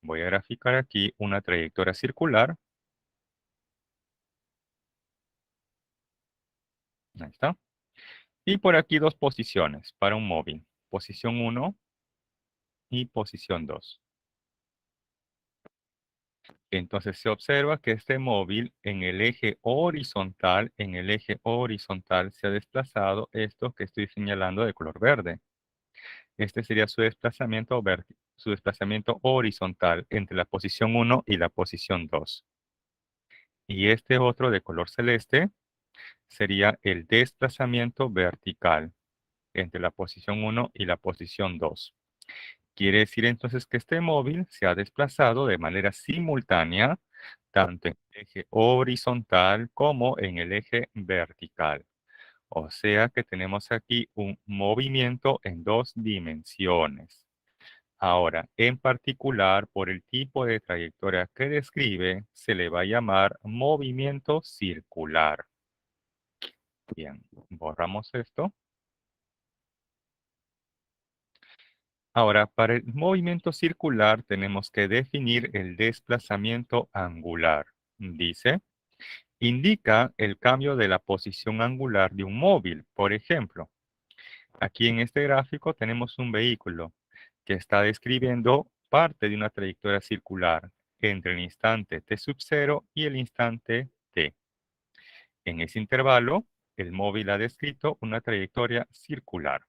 Voy a graficar aquí una trayectoria circular. Ahí está. Y por aquí dos posiciones para un móvil. Posición 1 y posición 2. Entonces se observa que este móvil en el eje horizontal se ha desplazado esto que estoy señalando de color verde. Este sería su desplazamiento horizontal entre la posición 1 y la posición 2. Y este otro de color celeste sería el desplazamiento vertical entre la posición 1 y la posición 2. Quiere decir entonces que este móvil se ha desplazado de manera simultánea tanto en el eje horizontal como en el eje vertical. O sea que tenemos aquí un movimiento en dos dimensiones. Ahora, en particular, por el tipo de trayectoria que describe, se le va a llamar movimiento circular. Bien, borramos esto. Ahora, para el movimiento circular tenemos que definir el desplazamiento angular. Dice, indica el cambio de la posición angular de un móvil. Por ejemplo, aquí en este gráfico tenemos un vehículo que está describiendo parte de una trayectoria circular entre el instante t sub 0 y el instante t. En ese intervalo, el móvil ha descrito una trayectoria circular.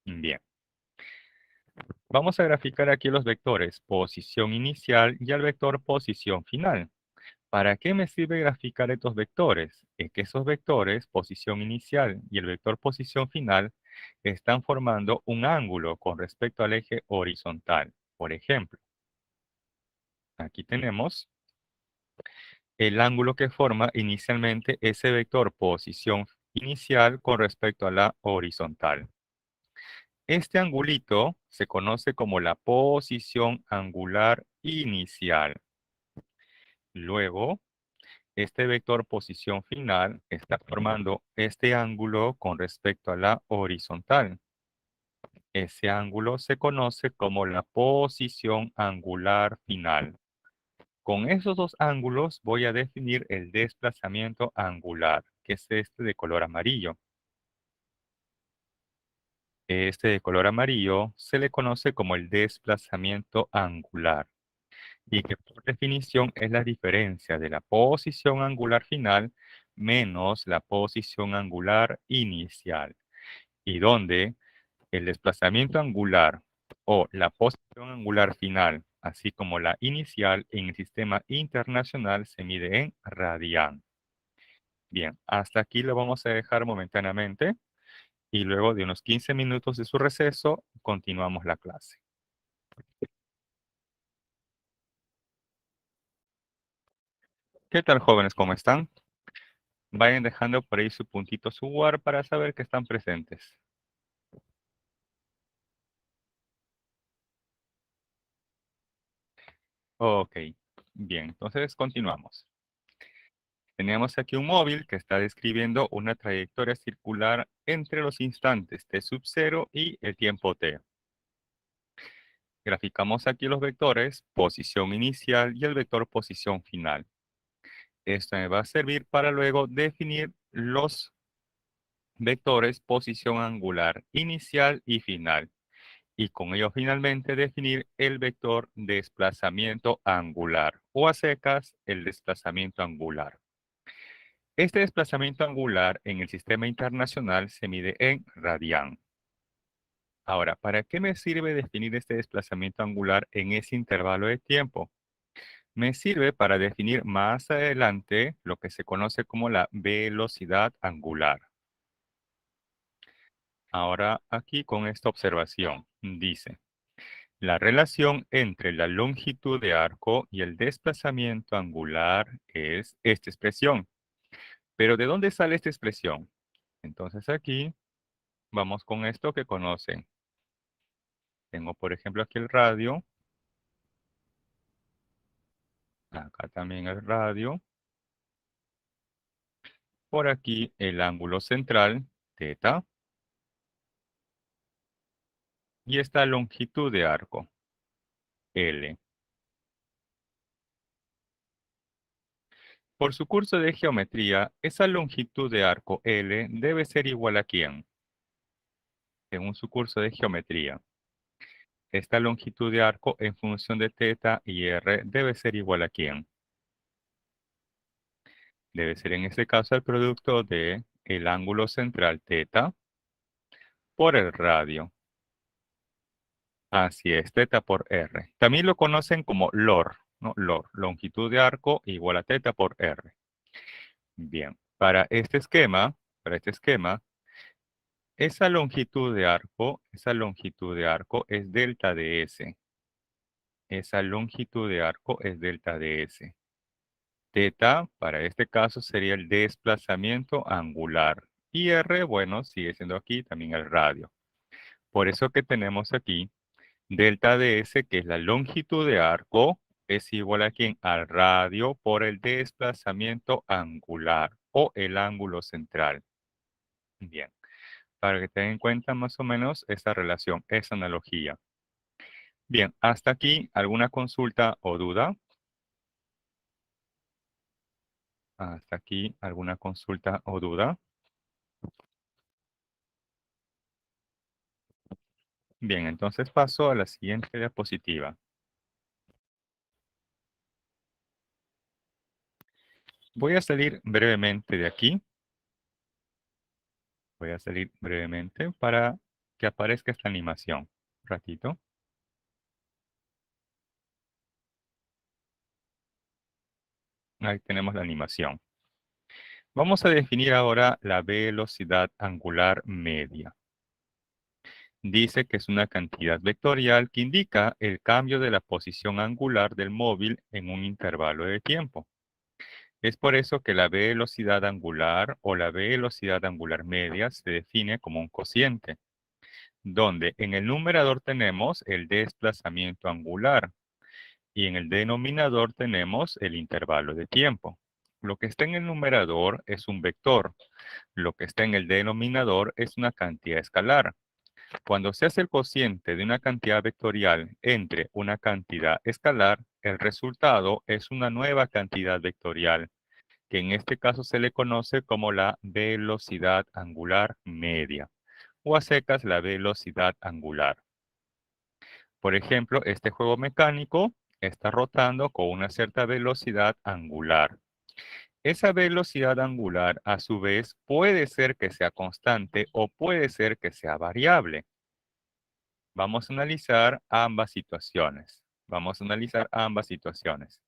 Bien. Vamos a graficar aquí los vectores posición inicial y el vector posición final. ¿Para qué me sirve graficar estos vectores? Es que esos vectores, posición inicial y el vector posición final, están formando un ángulo con respecto al eje horizontal. Por ejemplo, aquí tenemos el ángulo que forma inicialmente ese vector posición inicial con respecto a la horizontal. Este angulito se conoce como la posición angular inicial. Luego, este vector posición final está formando este ángulo con respecto a la horizontal. Ese ángulo se conoce como la posición angular final. Con esos dos ángulos voy a definir el desplazamiento angular, que es este de color amarillo. Este de color amarillo se le conoce como el desplazamiento angular y que por definición es la diferencia de la posición angular final menos la posición angular inicial, y donde el desplazamiento angular o la posición angular final así como la inicial en el sistema internacional se mide en radian. Bien, hasta aquí lo vamos a dejar momentáneamente y luego de unos 15 minutos de su receso, continuamos la clase. ¿Qué tal, jóvenes? ¿Cómo están? Vayan dejando por ahí su puntito, su war para saber que están presentes. Ok, bien, entonces continuamos. Tenemos aquí un móvil que está describiendo una trayectoria circular entre los instantes t sub 0 y el tiempo t. Graficamos aquí los vectores, posición inicial y el vector posición final. Esto me va a servir para luego definir los vectores posición angular inicial y final. Y con ello finalmente definir el vector desplazamiento angular o a secas el desplazamiento angular. Este desplazamiento angular en el sistema internacional se mide en radian. Ahora, ¿para qué me sirve definir este desplazamiento angular en ese intervalo de tiempo? Me sirve para definir más adelante lo que se conoce como la velocidad angular. Ahora aquí con esta observación dice, la relación entre la longitud de arco y el desplazamiento angular es esta expresión. Pero ¿de dónde sale esta expresión? Entonces aquí vamos con esto que conocen. Tengo por ejemplo aquí el radio. Acá también el radio. Por aquí el ángulo central, θ. Y esta longitud de arco, L. Por su curso de geometría, esa longitud de arco L debe ser igual a ¿quién? Según su curso de geometría. Esta longitud de arco en función de θ y r debe ser igual a ¿quién? Debe ser en este caso el producto de el ángulo central θ por el radio. Así es, θ por r. También lo conocen como LOR, ¿no? LOR, longitud de arco igual a θ por r. Bien, para este esquema, esa longitud de arco es delta de S. Esa longitud de arco es delta de S. Θ, para este caso, sería el desplazamiento angular. Y R, bueno, sigue siendo aquí también el radio. Por eso que tenemos aquí delta de S, que es la longitud de arco, es igual a ¿quién? Al radio por el desplazamiento angular o el ángulo central. Bien, para que tengan en cuenta más o menos esta relación, esa analogía. Bien, hasta aquí, ¿alguna consulta o duda? Hasta aquí, ¿alguna consulta o duda? Bien, entonces paso a la siguiente diapositiva. Voy a salir brevemente de aquí. Voy a salir brevemente para que aparezca esta animación. Un ratito. Ahí tenemos la animación. Vamos a definir ahora la velocidad angular media. Dice que es una cantidad vectorial que indica el cambio de la posición angular del móvil en un intervalo de tiempo. Es por eso que la velocidad angular o la velocidad angular media se define como un cociente, donde en el numerador tenemos el desplazamiento angular y en el denominador tenemos el intervalo de tiempo. Lo que está en el numerador es un vector. Lo que está en el denominador es una cantidad escalar. Cuando se hace el cociente de una cantidad vectorial entre una cantidad escalar, el resultado es una nueva cantidad vectorial, que en este caso se le conoce como la velocidad angular media, o a secas la velocidad angular. Por ejemplo, este juego mecánico está rotando con una cierta velocidad angular. Esa velocidad angular, a su vez, puede ser que sea constante o puede ser que sea variable. Vamos a analizar ambas situaciones. Vamos a analizar ambas situaciones.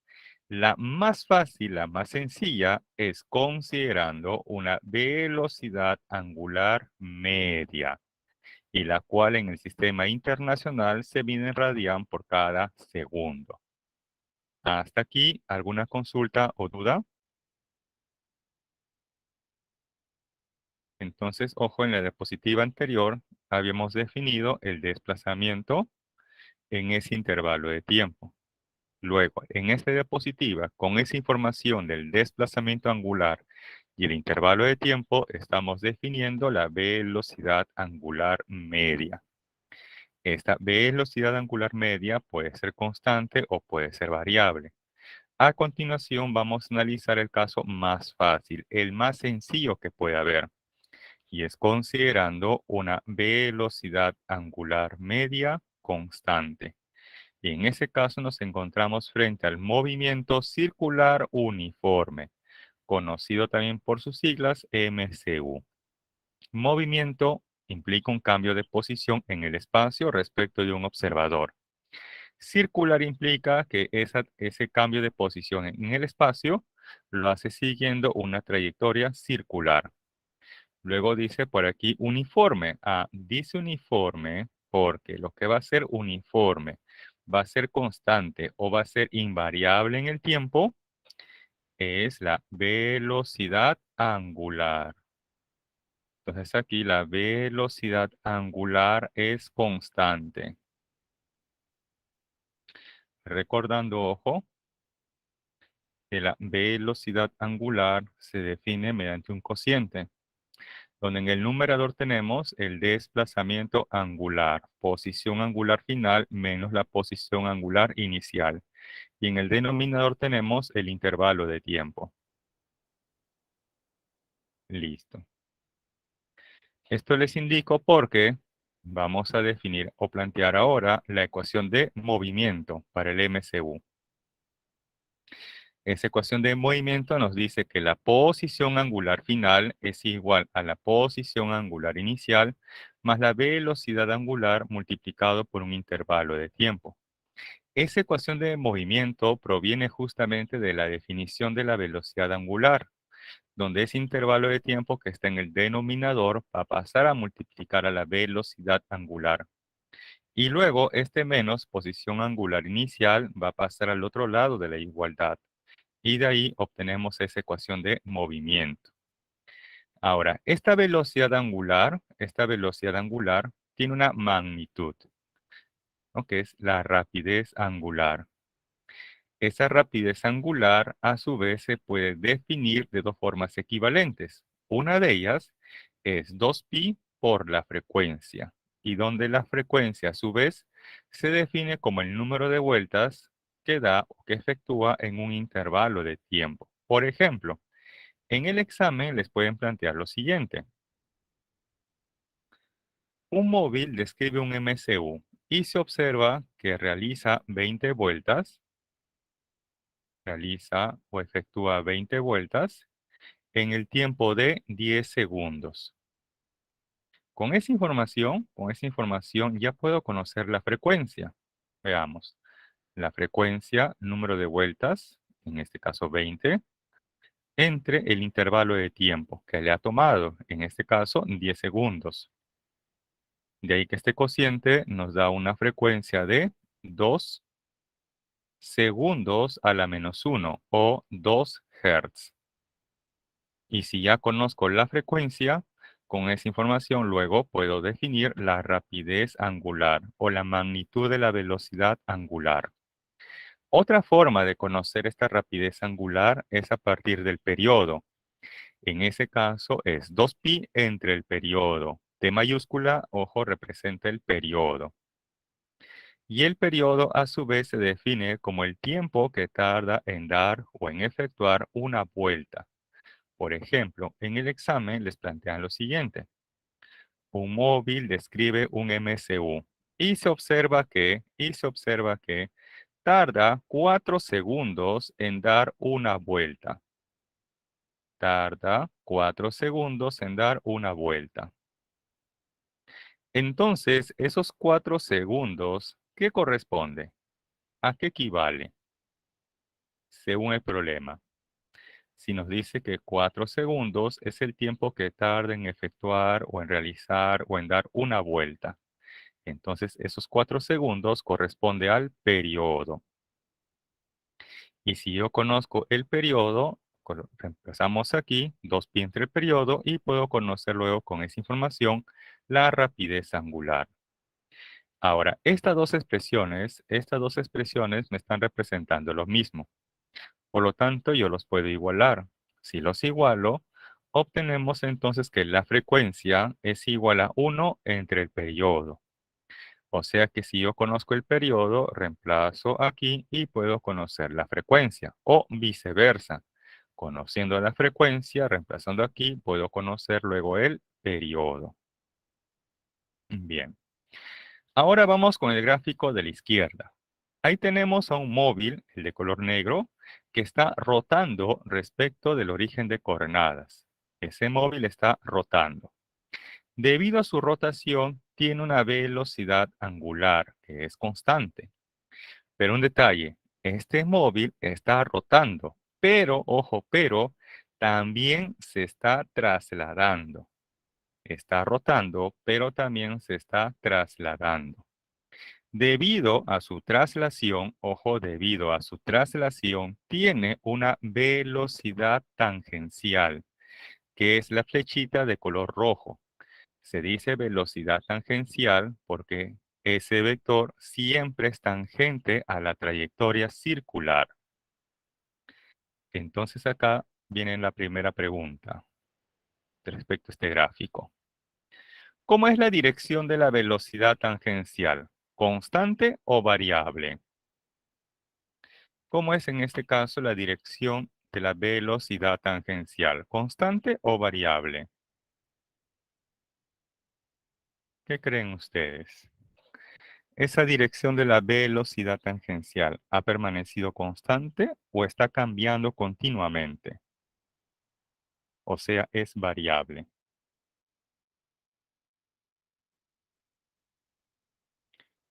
La más fácil, la más sencilla, es considerando una velocidad angular media, y la cual en el sistema internacional se mide en radian por cada segundo. Hasta aquí, ¿alguna consulta o duda? Entonces, ojo, en la diapositiva anterior habíamos definido el desplazamiento en ese intervalo de tiempo. Luego, en esta diapositiva, con esa información del desplazamiento angular y el intervalo de tiempo, estamos definiendo la velocidad angular media. Esta velocidad angular media puede ser constante o puede ser variable. A continuación, vamos a analizar el caso más fácil, el más sencillo que puede haber, y es considerando una velocidad angular media constante. Y en ese caso nos encontramos frente al movimiento circular uniforme, conocido también por sus siglas MCU. Movimiento implica un cambio de posición en el espacio respecto de un observador. Circular implica que ese cambio de posición en el espacio lo hace siguiendo una trayectoria circular. Luego dice por aquí uniforme. Dice uniforme porque lo que va a ser uniforme va a ser constante o va a ser invariable en el tiempo es la velocidad angular. Entonces aquí la velocidad angular es constante. Recordando, ojo, que la velocidad angular se define mediante un cociente, donde en el numerador tenemos el desplazamiento angular, posición angular final menos la posición angular inicial. Y en el denominador tenemos el intervalo de tiempo. Listo. Esto les indico porque vamos a definir o plantear ahora la ecuación de movimiento para el MCU. Esa ecuación de movimiento nos dice que la posición angular final es igual a la posición angular inicial más la velocidad angular multiplicado por un intervalo de tiempo. Esa ecuación de movimiento proviene justamente de la definición de la velocidad angular, donde ese intervalo de tiempo que está en el denominador va a pasar a multiplicar a la velocidad angular. Y luego este menos posición angular inicial va a pasar al otro lado de la igualdad. Y de ahí obtenemos esa ecuación de movimiento. Ahora, esta velocidad angular tiene una magnitud, ¿no? Que es la rapidez angular. Esa rapidez angular, a su vez, se puede definir de dos formas equivalentes. Una de ellas es 2pi por la frecuencia, y donde la frecuencia, a su vez, se define como el número de vueltas que da o que efectúa en un intervalo de tiempo. Por ejemplo, en el examen les pueden plantear lo siguiente. Un móvil describe un MCU y se observa que realiza 20 vueltas, realiza o efectúa 20 vueltas en el tiempo de 10 segundos. Con esa información ya puedo conocer la frecuencia. Veamos, la frecuencia, número de vueltas, en este caso 20, entre el intervalo de tiempo que le ha tomado, en este caso 10 segundos. De ahí que este cociente nos da una frecuencia de 2 segundos a la menos 1 o 2 Hz. Y si ya conozco la frecuencia, con esa información luego puedo definir la rapidez angular o la magnitud de la velocidad angular. Otra forma de conocer esta rapidez angular es a partir del periodo. En ese caso es 2pi entre el periodo. T mayúscula, ojo, representa el periodo. Y el periodo a su vez se define como el tiempo que tarda en dar o en efectuar una vuelta. Por ejemplo, en el examen les plantean lo siguiente. Un móvil describe un MCU y se observa que tarda 4 segundos en dar una vuelta. Tarda 4 segundos en dar una vuelta. Entonces, esos 4 segundos, ¿qué corresponde? ¿A qué equivale? Según el problema. Si nos dice que 4 segundos es el tiempo que tarda en efectuar o en realizar o en dar una vuelta. Entonces, esos 4 segundos corresponde al periodo. Y si yo conozco el periodo, reemplazamos aquí 2pi entre el periodo y puedo conocer luego con esa información la rapidez angular. Ahora, estas dos expresiones me están representando lo mismo. Por lo tanto, yo los puedo igualar. Si los igualo, obtenemos entonces que la frecuencia es igual a 1 entre el periodo. O sea que si yo conozco el periodo, reemplazo aquí y puedo conocer la frecuencia. O viceversa. Conociendo la frecuencia, reemplazando aquí, puedo conocer luego el periodo. Bien. Ahora vamos con el gráfico de la izquierda. Ahí tenemos a un móvil, el de color negro, que está rotando respecto del origen de coordenadas. Ese móvil está rotando. Debido a su rotación, tiene una velocidad angular que es constante. Pero un detalle, este móvil está rotando, pero, ojo, pero también se está trasladando. Está rotando, pero también se está trasladando. Debido a su traslación, ojo, debido a su traslación, tiene una velocidad tangencial, que es la flechita de color rojo. Se dice velocidad tangencial porque ese vector siempre es tangente a la trayectoria circular. Entonces acá viene la primera pregunta respecto a este gráfico. ¿Cómo es la dirección de la velocidad tangencial? ¿Constante o variable? ¿Cómo es en este caso la dirección de la velocidad tangencial? ¿Constante o variable? ¿Qué creen ustedes? ¿Esa dirección de la velocidad tangencial ha permanecido constante o está cambiando continuamente? O sea, es variable.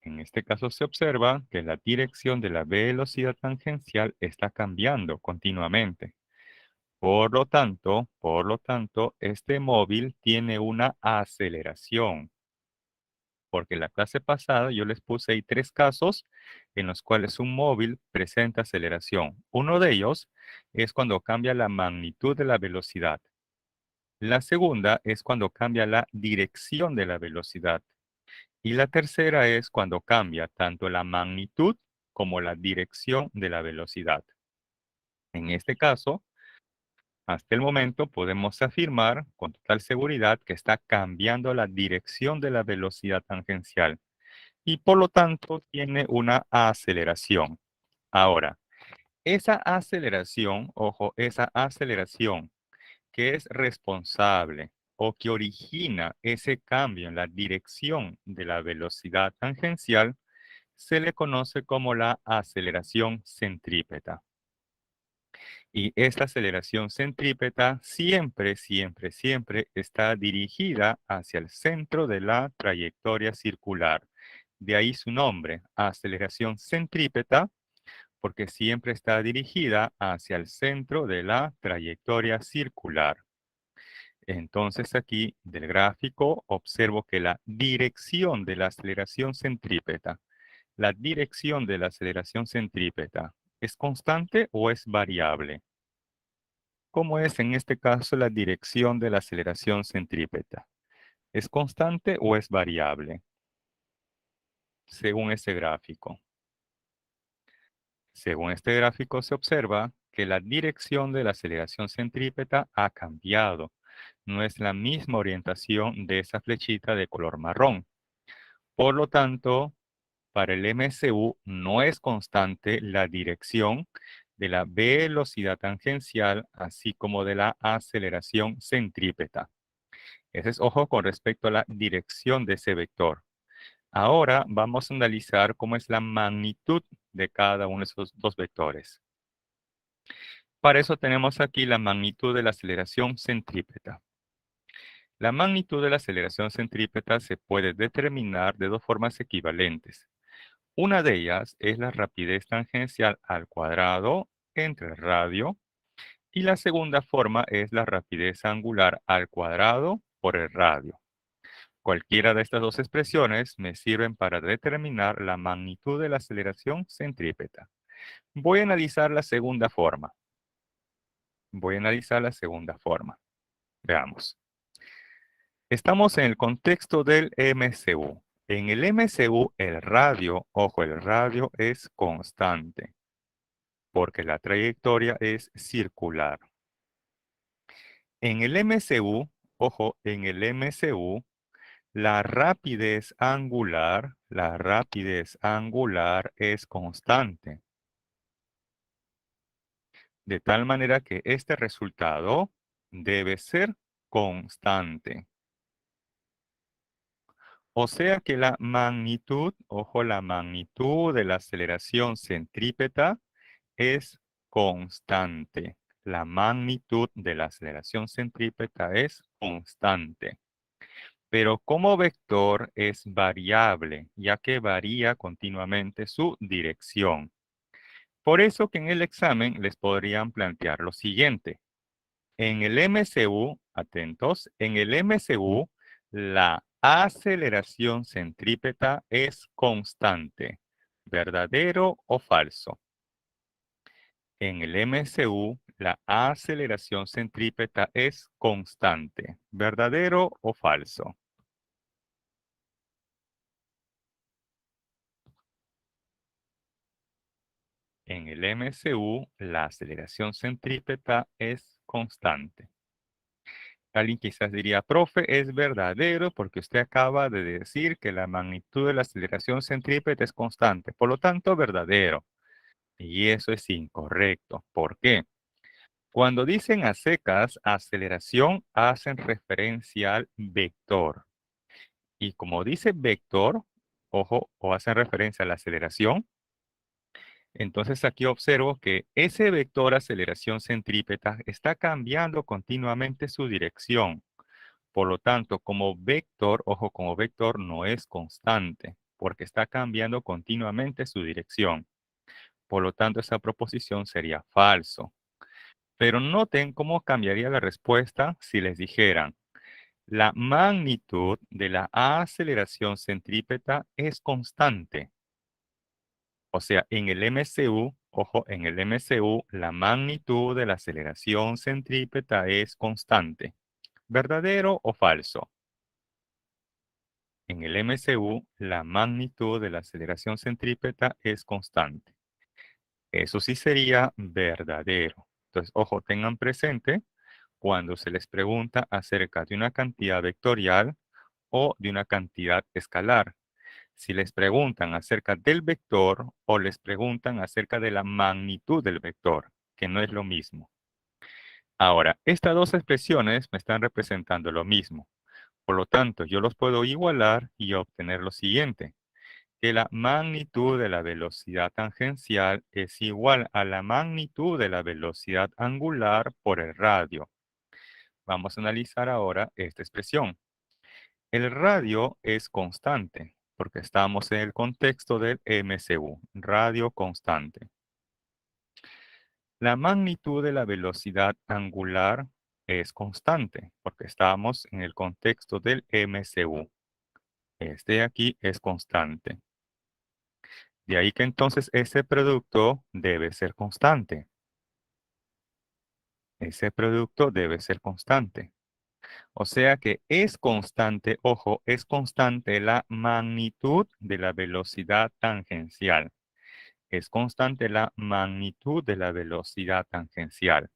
En este caso se observa que la dirección de la velocidad tangencial está cambiando continuamente. Por lo tanto, este móvil tiene una aceleración. Porque la clase pasada yo les puse ahí 3 casos en los cuales un móvil presenta aceleración. Uno de ellos es cuando cambia la magnitud de la velocidad. La segunda es cuando cambia la dirección de la velocidad. Y la tercera es cuando cambia tanto la magnitud como la dirección de la velocidad. En este caso, hasta el momento podemos afirmar con total seguridad que está cambiando la dirección de la velocidad tangencial y por lo tanto tiene una aceleración. Ahora, esa aceleración, ojo, esa aceleración que es responsable o que origina ese cambio en la dirección de la velocidad tangencial, se le conoce como la aceleración centrípeta. Y esta aceleración centrípeta siempre está dirigida hacia el centro de la trayectoria circular. De ahí su nombre, aceleración centrípeta, porque siempre está dirigida hacia el centro de la trayectoria circular. Entonces aquí del gráfico observo que la dirección de la aceleración centrípeta, ¿es constante o es variable? ¿Cómo es en este caso la dirección de la aceleración centrípeta? ¿Es constante o es variable? Según este gráfico. Según este gráfico se observa que la dirección de la aceleración centrípeta ha cambiado. No es la misma orientación de esa flechita de color marrón. Por lo tanto, para el MCU no es constante la dirección de la velocidad tangencial, así como de la aceleración centrípeta. Ese es ojo con respecto a la dirección de ese vector. Ahora vamos a analizar cómo es la magnitud de cada uno de esos dos vectores. Para eso tenemos aquí la magnitud de la aceleración centrípeta. La magnitud de la aceleración centrípeta se puede determinar de dos formas equivalentes. Una de ellas es la rapidez tangencial al cuadrado entre el radio y la segunda forma es la rapidez angular al cuadrado por el radio. Cualquiera de estas dos expresiones me sirven para determinar la magnitud de la aceleración centrípeta. Voy a analizar la segunda forma. Veamos. Estamos en el contexto del MCU. En el MCU, el radio, ojo, el radio es constante, porque la trayectoria es circular. En el MCU, ojo, en el MCU, la rapidez angular es constante, de tal manera que este resultado debe ser constante. O sea que la magnitud, ojo, la magnitud de la aceleración centrípeta es constante. La magnitud de la aceleración centrípeta es constante. Pero como vector es variable, ya que varía continuamente su dirección. Por eso que en el examen les podrían plantear lo siguiente. En el MCU, atentos, en el MCU la aceleración centrípeta es constante. ¿Verdadero o falso? En el MCU la aceleración centrípeta es constante. ¿Verdadero o falso? En el MCU la aceleración centrípeta es constante. Alguien quizás diría, profe, es verdadero porque usted acaba de decir que la magnitud de la aceleración centrípeta es constante. Por lo tanto, verdadero. Y eso es incorrecto. ¿Por qué? Cuando dicen a secas aceleración, hacen referencia al vector. Y como dice vector, ojo, o hacen referencia a la aceleración, entonces aquí observo que ese vector aceleración centrípeta está cambiando continuamente su dirección. Por lo tanto, como vector, ojo, como vector no es constante, porque está cambiando continuamente su dirección. Por lo tanto, esa proposición sería falso. Pero noten cómo cambiaría la respuesta si les dijeran, la magnitud de la aceleración centrípeta es constante. O sea, en el MCU, ojo, en el MCU, la magnitud de la aceleración centrípeta es constante. ¿Verdadero o falso? En el MCU, la magnitud de la aceleración centrípeta es constante. Eso sí sería verdadero. Entonces, ojo, tengan presente cuando se les pregunta acerca de una cantidad vectorial o de una cantidad escalar. Si les preguntan acerca del vector o les preguntan acerca de la magnitud del vector, que no es lo mismo. Ahora, estas dos expresiones me están representando lo mismo. Por lo tanto, yo los puedo igualar y obtener lo siguiente, que la magnitud de la velocidad tangencial es igual a la magnitud de la velocidad angular por el radio. Vamos a analizar ahora esta expresión. El radio es constante, porque estamos en el contexto del MCU, radio constante. La magnitud de la velocidad angular es constante, porque estamos en el contexto del MCU. Este aquí es constante. De ahí que entonces ese producto debe ser constante. Ese producto debe ser constante. O sea que es constante, ojo, es constante la magnitud de la velocidad tangencial. Es constante la magnitud de la velocidad tangencial.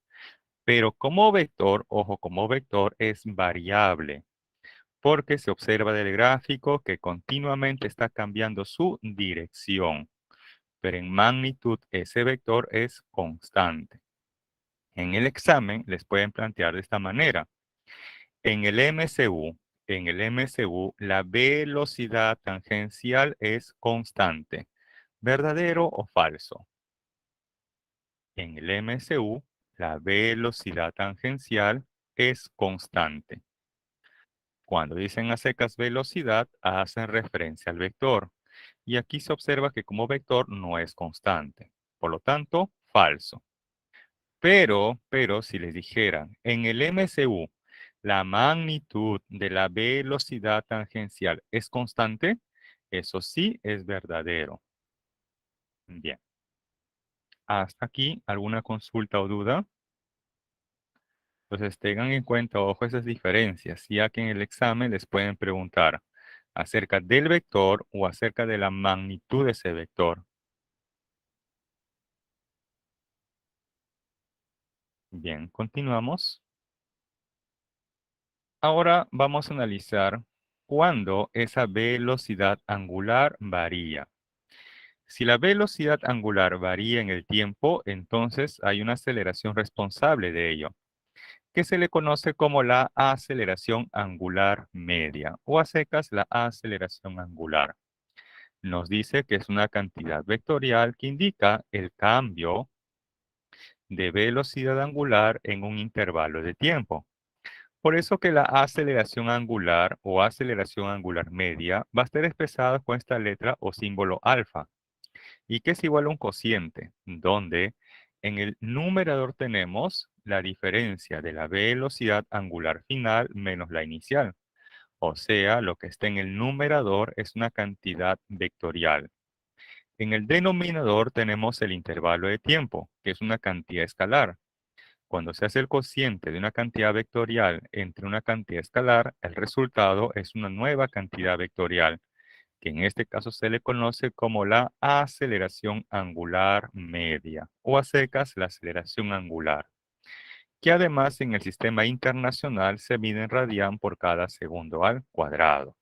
Pero como vector, ojo, como vector es variable, porque se observa del gráfico que continuamente está cambiando su dirección. Pero en magnitud ese vector es constante. En el examen les pueden plantear de esta manera. En el MCU, la velocidad tangencial es constante. ¿Verdadero o falso? En el MCU, la velocidad tangencial es constante. Cuando dicen a secas velocidad, hacen referencia al vector. Y aquí se observa que como vector no es constante. Por lo tanto, falso. Pero si les dijeran, en el MCU, la magnitud de la velocidad tangencial es constante, eso sí es verdadero. Bien. Hasta aquí, ¿alguna consulta o duda? Entonces tengan en cuenta, ojo, esas diferencias, ya que en el examen les pueden preguntar acerca del vector o acerca de la magnitud de ese vector. Bien, continuamos. Ahora vamos a analizar cuándo esa velocidad angular varía. Si la velocidad angular varía en el tiempo, entonces hay una aceleración responsable de ello, que se le conoce como la aceleración angular media, o a secas la aceleración angular. Nos dice que es una cantidad vectorial que indica el cambio de velocidad angular en un intervalo de tiempo. Por eso que la aceleración angular o aceleración angular media va a estar expresada con esta letra o símbolo alfa, y que es igual a un cociente, donde en el numerador tenemos la diferencia de la velocidad angular final menos la inicial. O sea, lo que está en el numerador es una cantidad vectorial. En el denominador tenemos el intervalo de tiempo, que es una cantidad escalar. Cuando se hace el cociente de una cantidad vectorial entre una cantidad escalar, el resultado es una nueva cantidad vectorial, que en este caso se le conoce como la aceleración angular media, o a secas la aceleración angular, que además en el sistema internacional se mide en radián por cada segundo al cuadrado.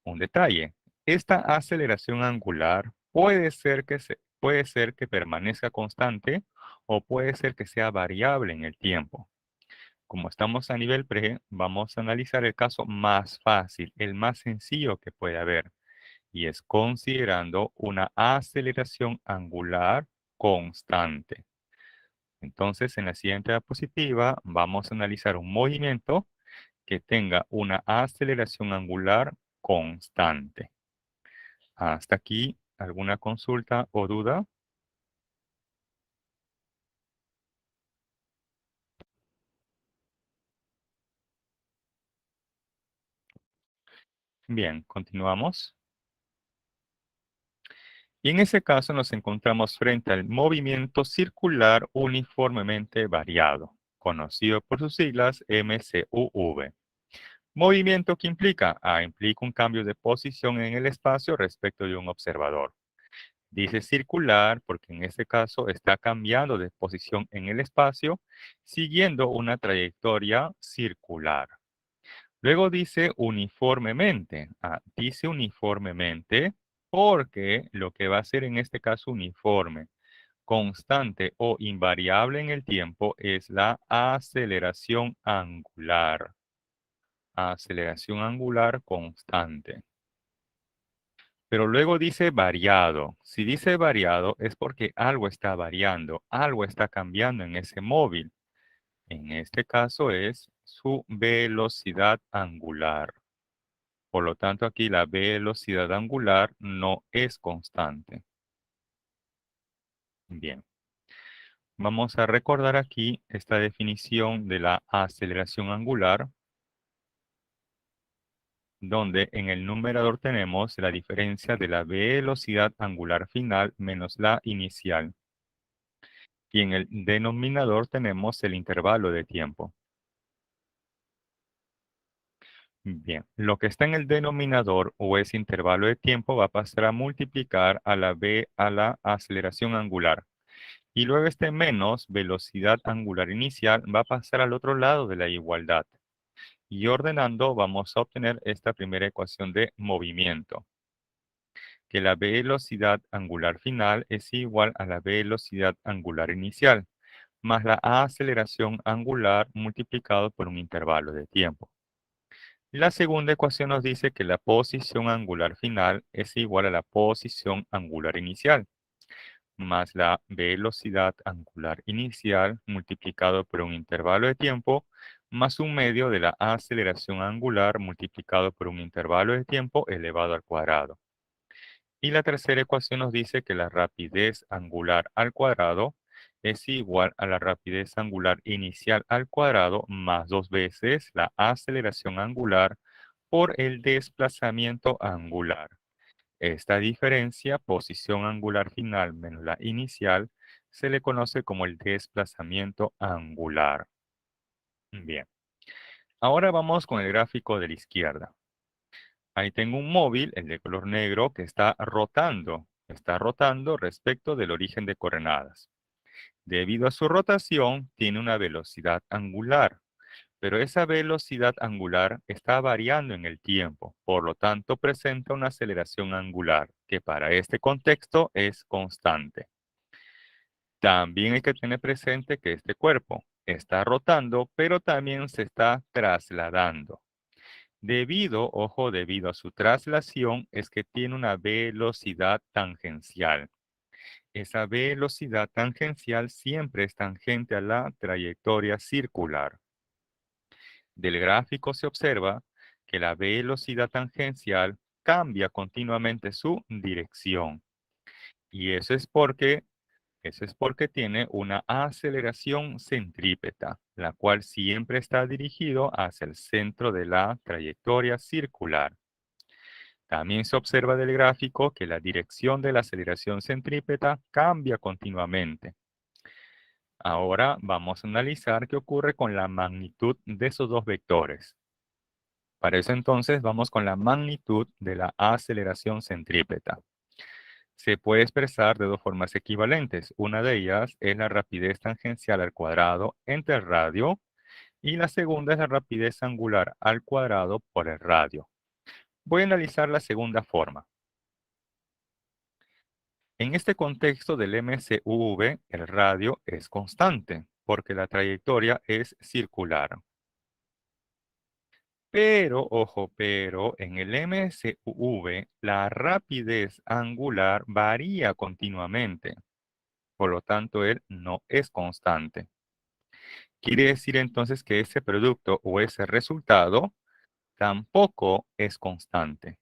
Un detalle, esta aceleración angular puede ser que permanezca constante o puede ser que sea variable en el tiempo. Como estamos a nivel pre, vamos a analizar el caso más fácil, el más sencillo que puede haber, y es considerando una aceleración angular constante. Entonces, en la siguiente diapositiva vamos a analizar un movimiento que tenga una aceleración angular constante. Hasta aquí, ¿alguna consulta o duda? Bien, continuamos. Y en ese caso nos encontramos frente al movimiento circular uniformemente variado, conocido por sus siglas MCUV. Movimiento que implica, implica un cambio de posición en el espacio respecto de un observador. Dice circular porque en este caso está cambiando de posición en el espacio siguiendo una trayectoria circular. Luego dice uniformemente. Dice uniformemente porque lo que va a ser en este caso uniforme, constante o invariable en el tiempo es la aceleración angular. Aceleración angular constante. Pero luego dice variado. Si dice variado es porque algo está variando, algo está cambiando en ese móvil. En este caso es su velocidad angular. Por lo tanto, aquí la velocidad angular no es constante. Bien. Vamos a recordar aquí esta definición de la aceleración angular, donde en el numerador tenemos la diferencia de la velocidad angular final menos la inicial. Y en el denominador tenemos el intervalo de tiempo. Bien, lo que está en el denominador o ese intervalo de tiempo va a pasar a multiplicar a la aceleración angular. Y luego este menos velocidad angular inicial va a pasar al otro lado de la igualdad. Y ordenando vamos a obtener esta primera ecuación de movimiento, que la velocidad angular final es igual a la velocidad angular inicial, más la aceleración angular multiplicado por un intervalo de tiempo. La segunda ecuación nos dice que la posición angular final es igual a la posición angular inicial, más la velocidad angular inicial multiplicado por un intervalo de tiempo más un medio de la aceleración angular multiplicado por un intervalo de tiempo elevado al cuadrado. Y la tercera ecuación nos dice que la rapidez angular al cuadrado es igual a la rapidez angular inicial al cuadrado más 2 veces la aceleración angular por el desplazamiento angular. Esta diferencia, posición angular final menos la inicial, se le conoce como el desplazamiento angular. Bien, ahora vamos con el gráfico de la izquierda. Ahí tengo un móvil, el de color negro, que está rotando. Está rotando respecto del origen de coordenadas. Debido a su rotación, tiene una velocidad angular, pero esa velocidad angular está variando en el tiempo, por lo tanto presenta una aceleración angular, que para este contexto es constante. También hay que tener presente que este cuerpo está rotando, pero también se está trasladando. Debido a su traslación, es que tiene una velocidad tangencial. Esa velocidad tangencial siempre es tangente a la trayectoria circular. Del gráfico se observa que la velocidad tangencial cambia continuamente su dirección. Y eso es porque tiene una aceleración centrípeta, la cual siempre está dirigido hacia el centro de la trayectoria circular. También se observa del gráfico que la dirección de la aceleración centrípeta cambia continuamente. Ahora vamos a analizar qué ocurre con la magnitud de esos dos vectores. Para eso entonces vamos con la magnitud de la aceleración centrípeta. Se puede expresar de dos formas equivalentes. Una de ellas es la rapidez tangencial al cuadrado entre el radio y la segunda es la rapidez angular al cuadrado por el radio. Voy a analizar la segunda forma. En este contexto del MCUV, el radio es constante porque la trayectoria es circular. Pero, ojo, pero en el MCUV la rapidez angular varía continuamente. Por lo tanto, él no es constante. Quiere decir entonces que ese producto o ese resultado tampoco es constante.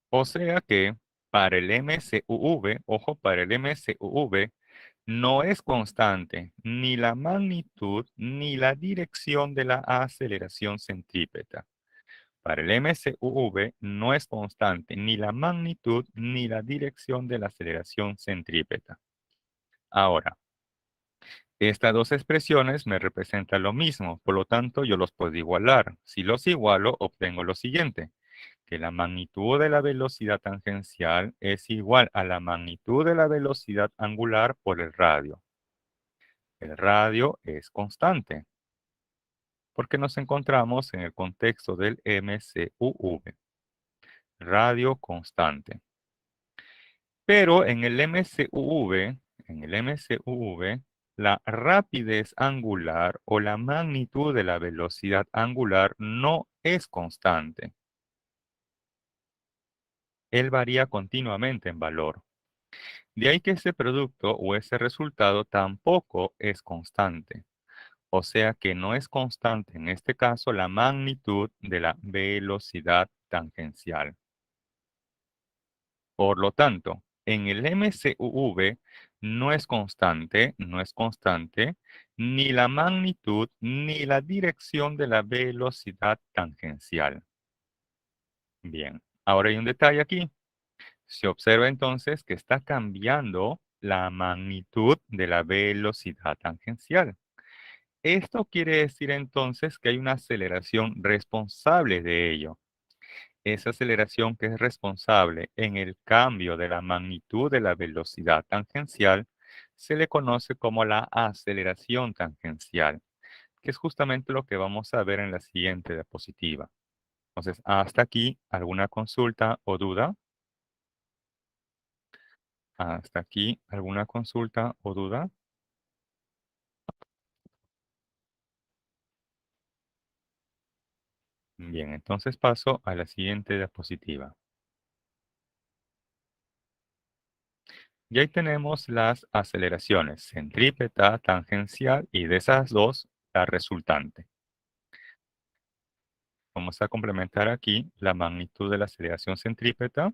O sea que para el MCUV, ojo, para el MCUV no es constante ni la magnitud ni la dirección de la aceleración centrípeta. Para el MCUV no es constante ni la magnitud ni la dirección de la aceleración centrípeta. Ahora, estas dos expresiones me representan lo mismo, por lo tanto yo los puedo igualar. Si los igualo, obtengo lo siguiente, que la magnitud de la velocidad tangencial es igual a la magnitud de la velocidad angular por el radio. El radio es constante, porque nos encontramos en el contexto del MCUV. Radio constante. Pero en el MCUV, la rapidez angular o la magnitud de la velocidad angular no es constante. Él varía continuamente en valor. De ahí que ese producto o ese resultado tampoco es constante. O sea que no es constante en este caso la magnitud de la velocidad tangencial. Por lo tanto, en el MCUV no es constante ni la magnitud ni la dirección de la velocidad tangencial. Bien, ahora hay un detalle aquí. Se observa entonces que está cambiando la magnitud de la velocidad tangencial. Esto quiere decir entonces que hay una aceleración responsable de ello. Esa aceleración que es responsable en el cambio de la magnitud de la velocidad tangencial se le conoce como la aceleración tangencial, que es justamente lo que vamos a ver en la siguiente diapositiva. Entonces, hasta aquí, ¿alguna consulta o duda? Hasta aquí, ¿alguna consulta o duda? Bien, entonces paso a la siguiente diapositiva. Y ahí tenemos las aceleraciones centrípeta, tangencial y de esas dos, la resultante. Vamos a complementar aquí la magnitud de la aceleración centrípeta.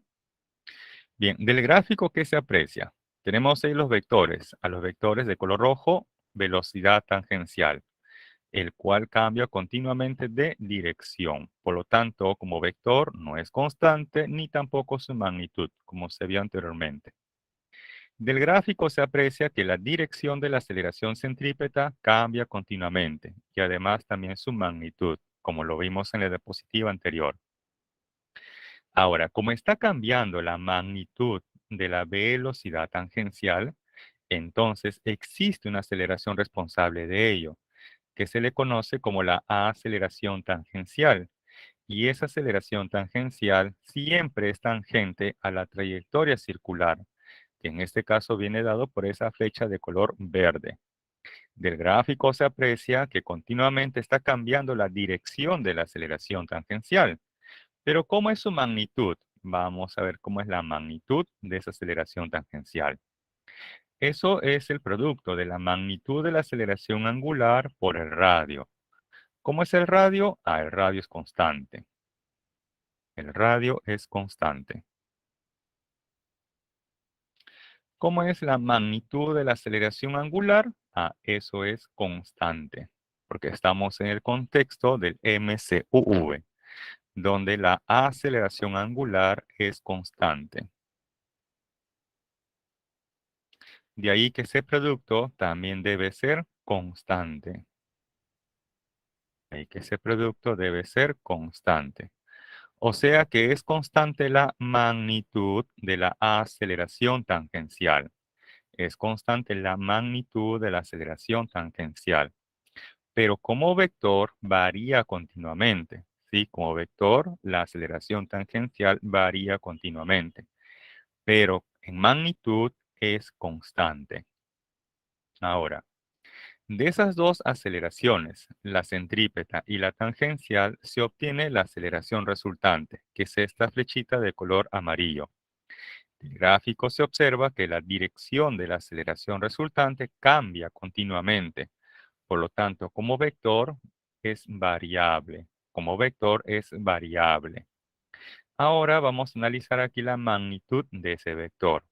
Bien, del gráfico que se aprecia, tenemos ahí los vectores. A los vectores de color rojo, velocidad tangencial, el cual cambia continuamente de dirección. Por lo tanto, como vector no es constante ni tampoco su magnitud, como se vio anteriormente. Del gráfico se aprecia que la dirección de la aceleración centrípeta cambia continuamente y además también su magnitud, como lo vimos en la diapositiva anterior. Ahora, como está cambiando la magnitud de la velocidad tangencial, entonces existe una aceleración responsable de ello, que se le conoce como la aceleración tangencial. Y esa aceleración tangencial siempre es tangente a la trayectoria circular, que en este caso viene dado por esa flecha de color verde. Del gráfico se aprecia que continuamente está cambiando la dirección de la aceleración tangencial. Pero ¿cómo es su magnitud? Vamos a ver cómo es la magnitud de esa aceleración tangencial. Eso es el producto de la magnitud de la aceleración angular por el radio. ¿Cómo es el radio? El radio es constante. El radio es constante. ¿Cómo es la magnitud de la aceleración angular? Eso es constante, porque estamos en el contexto del MCUV, donde la aceleración angular es constante. De ahí que ese producto también debe ser constante. De ahí que ese producto debe ser constante. O sea que es constante la magnitud de la aceleración tangencial. Es constante la magnitud de la aceleración tangencial. Pero como vector varía continuamente. ¿Sí? Como vector, la aceleración tangencial varía continuamente. Pero en magnitud es constante. Ahora, de esas dos aceleraciones, la centrípeta y la tangencial, se obtiene la aceleración resultante, que es esta flechita de color amarillo. En el gráfico se observa que la dirección de la aceleración resultante cambia continuamente. Por lo tanto, como vector es variable. Como vector es variable. Ahora vamos a analizar aquí la magnitud de ese vector.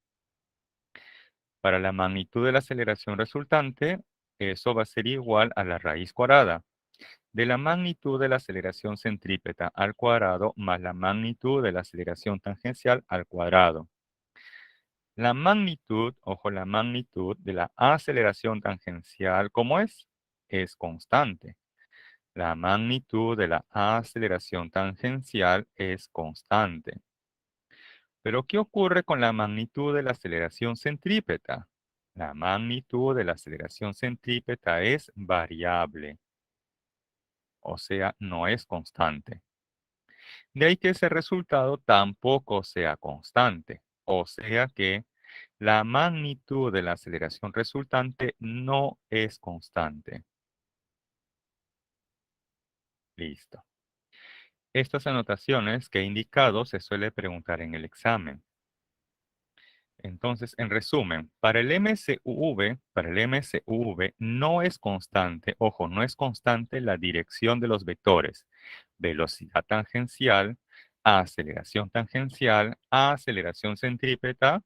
Para la magnitud de la aceleración resultante, eso va a ser igual a la raíz cuadrada de la magnitud de la aceleración centrípeta al cuadrado más la magnitud de la aceleración tangencial al cuadrado. La magnitud, ojo, la magnitud de la aceleración tangencial, ¿cómo es? Es constante. La magnitud de la aceleración tangencial es constante. Pero ¿qué ocurre con la magnitud de la aceleración centrípeta? La magnitud de la aceleración centrípeta es variable, o sea, no es constante. De ahí que ese resultado tampoco sea constante, o sea que la magnitud de la aceleración resultante no es constante. Listo. Estas anotaciones que he indicado se suele preguntar en el examen. Entonces, en resumen, para el MCUV no es constante, ojo, no es constante la dirección de los vectores. Velocidad tangencial, aceleración centrípeta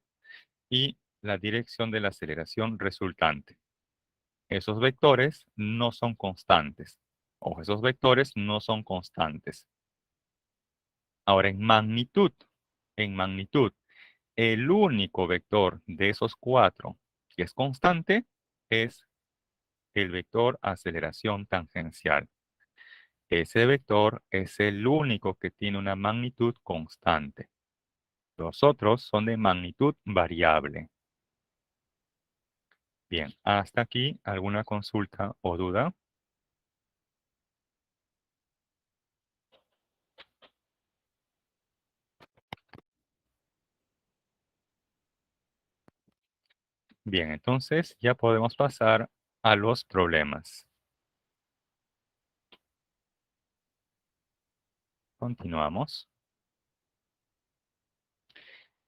y la dirección de la aceleración resultante. Esos vectores no son constantes. Ojo, esos vectores no son constantes. Ahora, en magnitud, el único vector de esos cuatro que es constante es el vector aceleración tangencial. Ese vector es el único que tiene una magnitud constante. Los otros son de magnitud variable. Bien, hasta aquí, ¿alguna consulta o duda? Bien, entonces ya podemos pasar a los problemas. Continuamos.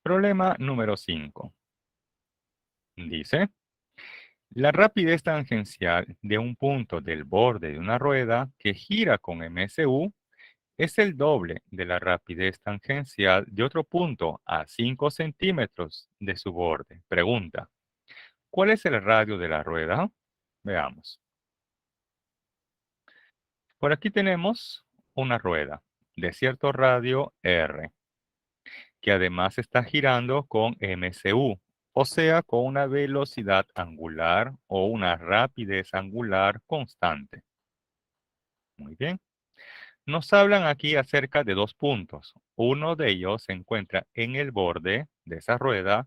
Problema número 5. Dice, la rapidez tangencial de un punto del borde de una rueda que gira con MSU es el doble de la rapidez tangencial de otro punto a 5 centímetros de su borde. Pregunta, ¿cuál es el radio de la rueda? Veamos. Por aquí tenemos una rueda de cierto radio R, que además está girando con MCU, o sea, con una velocidad angular o una rapidez angular constante. Muy bien. Nos hablan aquí acerca de dos puntos. Uno de ellos se encuentra en el borde de esa rueda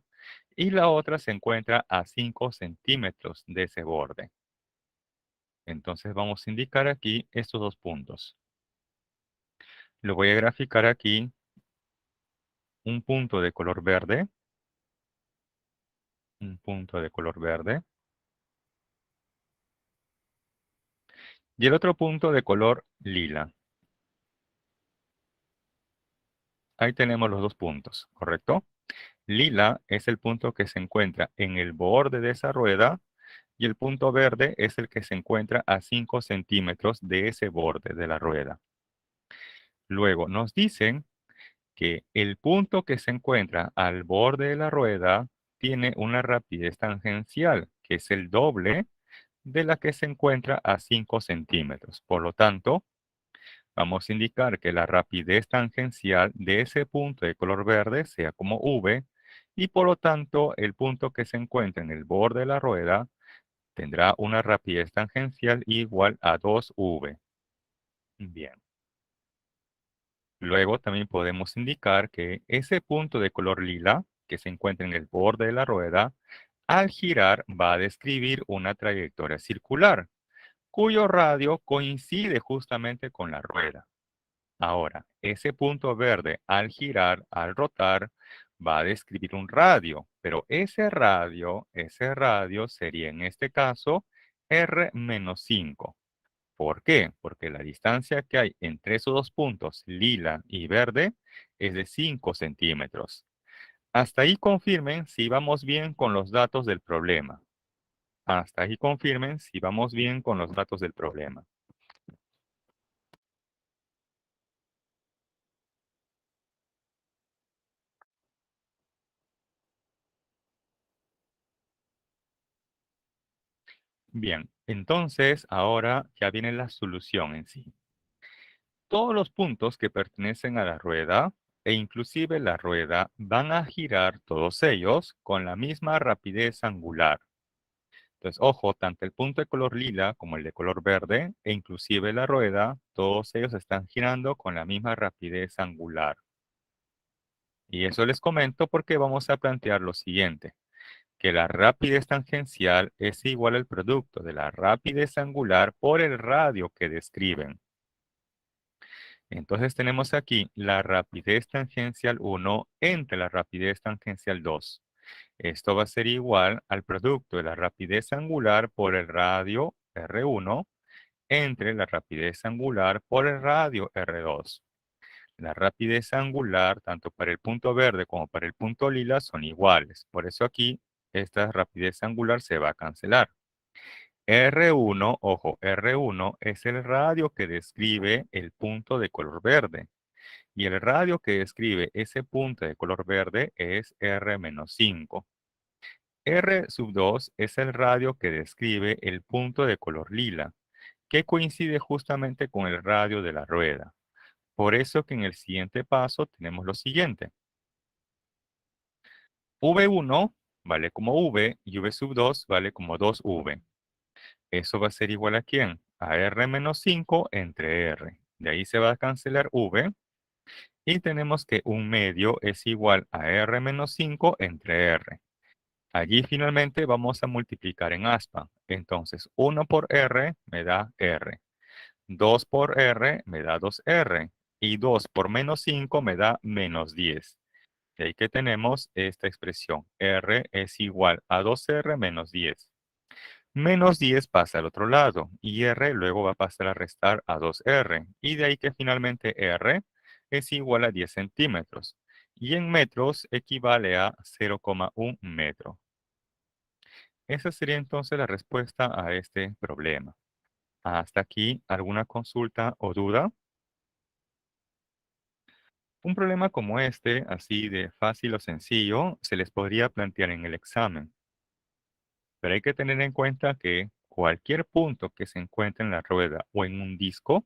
y la otra se encuentra a 5 centímetros de ese borde. Entonces vamos a indicar aquí estos dos puntos. Lo voy a graficar aquí, un punto de color verde, un punto de color verde, y el otro punto de color lila. Ahí tenemos los dos puntos, ¿correcto? Lila es el punto que se encuentra en el borde de esa rueda y el punto verde es el que se encuentra a 5 centímetros de ese borde de la rueda. Luego nos dicen que el punto que se encuentra al borde de la rueda tiene una rapidez tangencial, que es el doble de la que se encuentra a 5 centímetros. Por lo tanto, vamos a indicar que la rapidez tangencial de ese punto de color verde sea como V, y por lo tanto el punto que se encuentra en el borde de la rueda tendrá una rapidez tangencial igual a 2V. Bien. Luego también podemos indicar que ese punto de color lila que se encuentra en el borde de la rueda, al girar va a describir una trayectoria circular, cuyo radio coincide justamente con la rueda. Ahora, ese punto verde al girar, al rotar, va a describir un radio, pero ese radio sería en este caso R-5. ¿Por qué? Porque la distancia que hay entre esos dos puntos, lila y verde, es de 5 centímetros. Hasta ahí confirmen si vamos bien con los datos del problema. Hasta ahí confirmen si vamos bien con los datos del problema. Bien, entonces ahora ya viene la solución en sí. Todos los puntos que pertenecen a la rueda e inclusive la rueda van a girar todos ellos con la misma rapidez angular. Entonces, ojo, tanto el punto de color lila como el de color verde e inclusive la rueda, todos ellos están girando con la misma rapidez angular. Y eso les comento porque vamos a plantear lo siguiente, que la rapidez tangencial es igual al producto de la rapidez angular por el radio que describen. Entonces tenemos aquí la rapidez tangencial 1 entre la rapidez tangencial 2. Esto va a ser igual al producto de la rapidez angular por el radio R1 entre la rapidez angular por el radio R2. La rapidez angular, tanto para el punto verde como para el punto lila, son iguales. Por eso aquí, esta rapidez angular se va a cancelar. R1, ojo, R1 es el radio que describe el punto de color verde. Y el radio que describe ese punto de color verde es R-5. R2 es el radio que describe el punto de color lila, que coincide justamente con el radio de la rueda. Por eso que en el siguiente paso tenemos lo siguiente. V1 vale como V y V2 vale como 2V. Eso va a ser igual a ¿quién? A R-5 entre R. De ahí se va a cancelar V. Y tenemos que un medio es igual a R-5 entre R. Allí finalmente vamos a multiplicar en aspa. Entonces 1 por R me da R. 2 por R me da 2R. Y 2 por menos 5 me da menos 10. De ahí que tenemos esta expresión. R es igual a 2R menos 10. Menos 10 pasa al otro lado y R luego va a pasar a restar a 2R. Y de ahí que finalmente R es igual a 10 centímetros. Y en metros equivale a 0,1 metro. esa sería entonces la respuesta a este problema. Hasta aquí, ¿alguna consulta o duda? Un problema como este, así de fácil o sencillo, se les podría plantear en el examen, pero hay que tener en cuenta que cualquier punto que se encuentre en la rueda o en un disco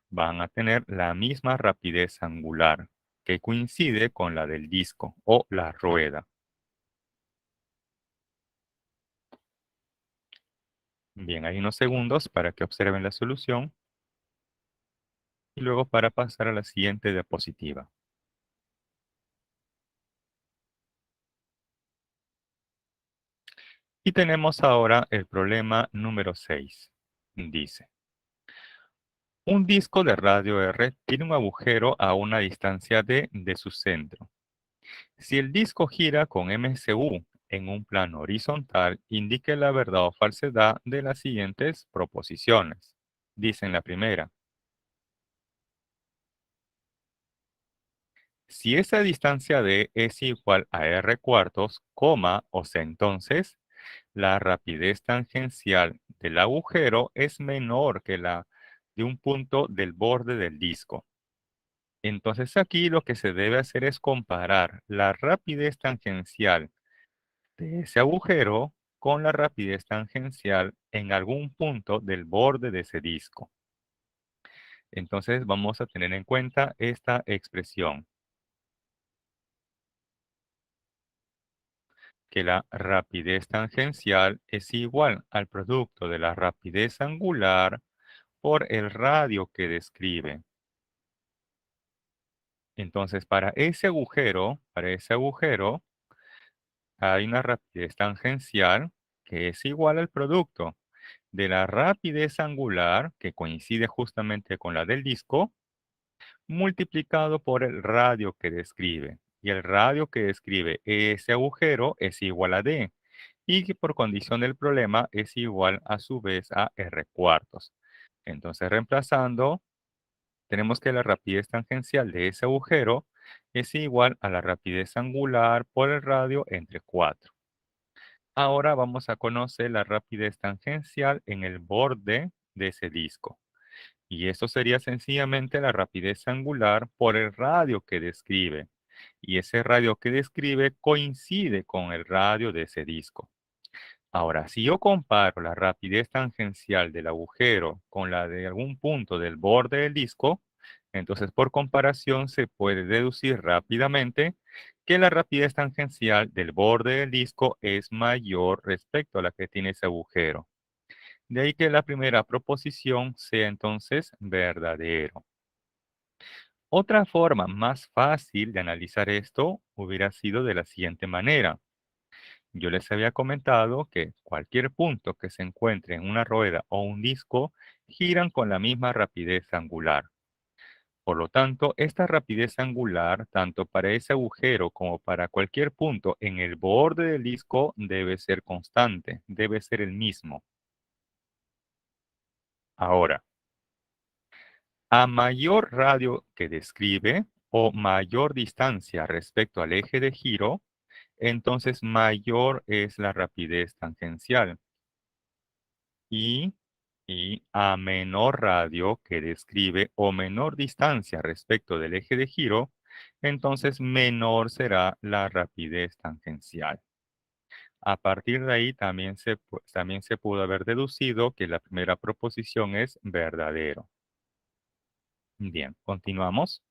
van a tener la misma rapidez angular, que coincide con la del disco o la rueda. Bien, hay unos segundos para que observen la solución y luego para pasar a la siguiente diapositiva. Y tenemos ahora el problema número 6. Dice, un disco de radio R tiene un agujero a una distancia D de su centro. Si el disco gira con MCU en un plano horizontal, indique la verdad o falsedad de las siguientes proposiciones. Dice en la primera, si esa distancia D es igual a R cuartos, coma, o sea entonces, la rapidez tangencial del agujero es menor que la de un punto del borde del disco. Entonces aquí lo que se debe hacer es comparar la rapidez tangencial de ese agujero con la rapidez tangencial en algún punto del borde de ese disco. Entonces vamos a tener en cuenta esta expresión, que la rapidez tangencial es igual al producto de la rapidez angular por el radio que describe. Entonces, para ese agujero, hay una rapidez tangencial que es igual al producto de la rapidez angular, que coincide justamente con la del disco, multiplicado por el radio que describe. Y el radio que describe ese agujero es igual a D, y que por condición del problema es igual a su vez a R cuartos. Entonces, reemplazando, tenemos que la rapidez tangencial de ese agujero es igual a la rapidez angular por el radio entre 4. Ahora vamos a conocer la rapidez tangencial en el borde de ese disco. Y eso sería sencillamente la rapidez angular por el radio que describe. Y ese radio que describe coincide con el radio de ese disco. Ahora, si yo comparo la rapidez tangencial del agujero con la de algún punto del borde del disco, entonces por comparación se puede deducir rápidamente que la rapidez tangencial del borde del disco es mayor respecto a la que tiene ese agujero. De ahí que la primera proposición sea entonces verdadero. Otra forma más fácil de analizar esto hubiera sido de la siguiente manera. Yo les había comentado que cualquier punto que se encuentre en una rueda o un disco giran con la misma rapidez angular. Por lo tanto, esta rapidez angular, tanto para ese agujero como para cualquier punto en el borde del disco, debe ser constante, debe ser el mismo. Ahora, a mayor radio que describe o mayor distancia respecto al eje de giro, entonces mayor es la rapidez tangencial. Y, y a menor radio que describe o menor distancia respecto del eje de giro, entonces menor será la rapidez tangencial. A partir de ahí también se pudo haber deducido que la primera proposición es verdadero. Bien, continuamos.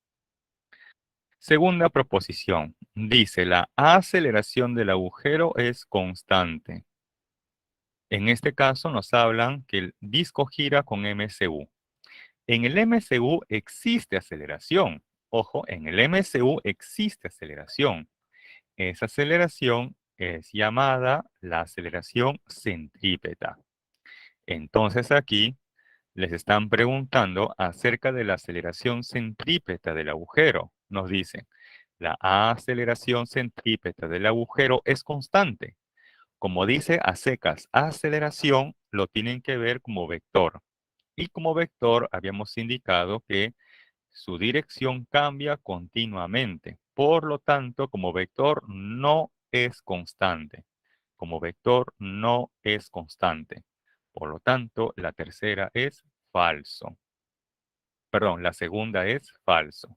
Segunda proposición. Dice, la aceleración del agujero es constante. En este caso nos hablan que el disco gira con MCU. En el MCU existe aceleración. Ojo, en el MCU existe aceleración. Esa aceleración es llamada la aceleración centrípeta. Entonces aquí les están preguntando acerca de la aceleración centrípeta del agujero. Nos dicen, la aceleración centrípeta del agujero es constante. Como dice a secas, aceleración lo tienen que ver como vector. Y como vector habíamos indicado que su dirección cambia continuamente. Por lo tanto, como vector no es constante. como vector no es constante. Por lo tanto, la tercera es falso. Perdón, la segunda es falso.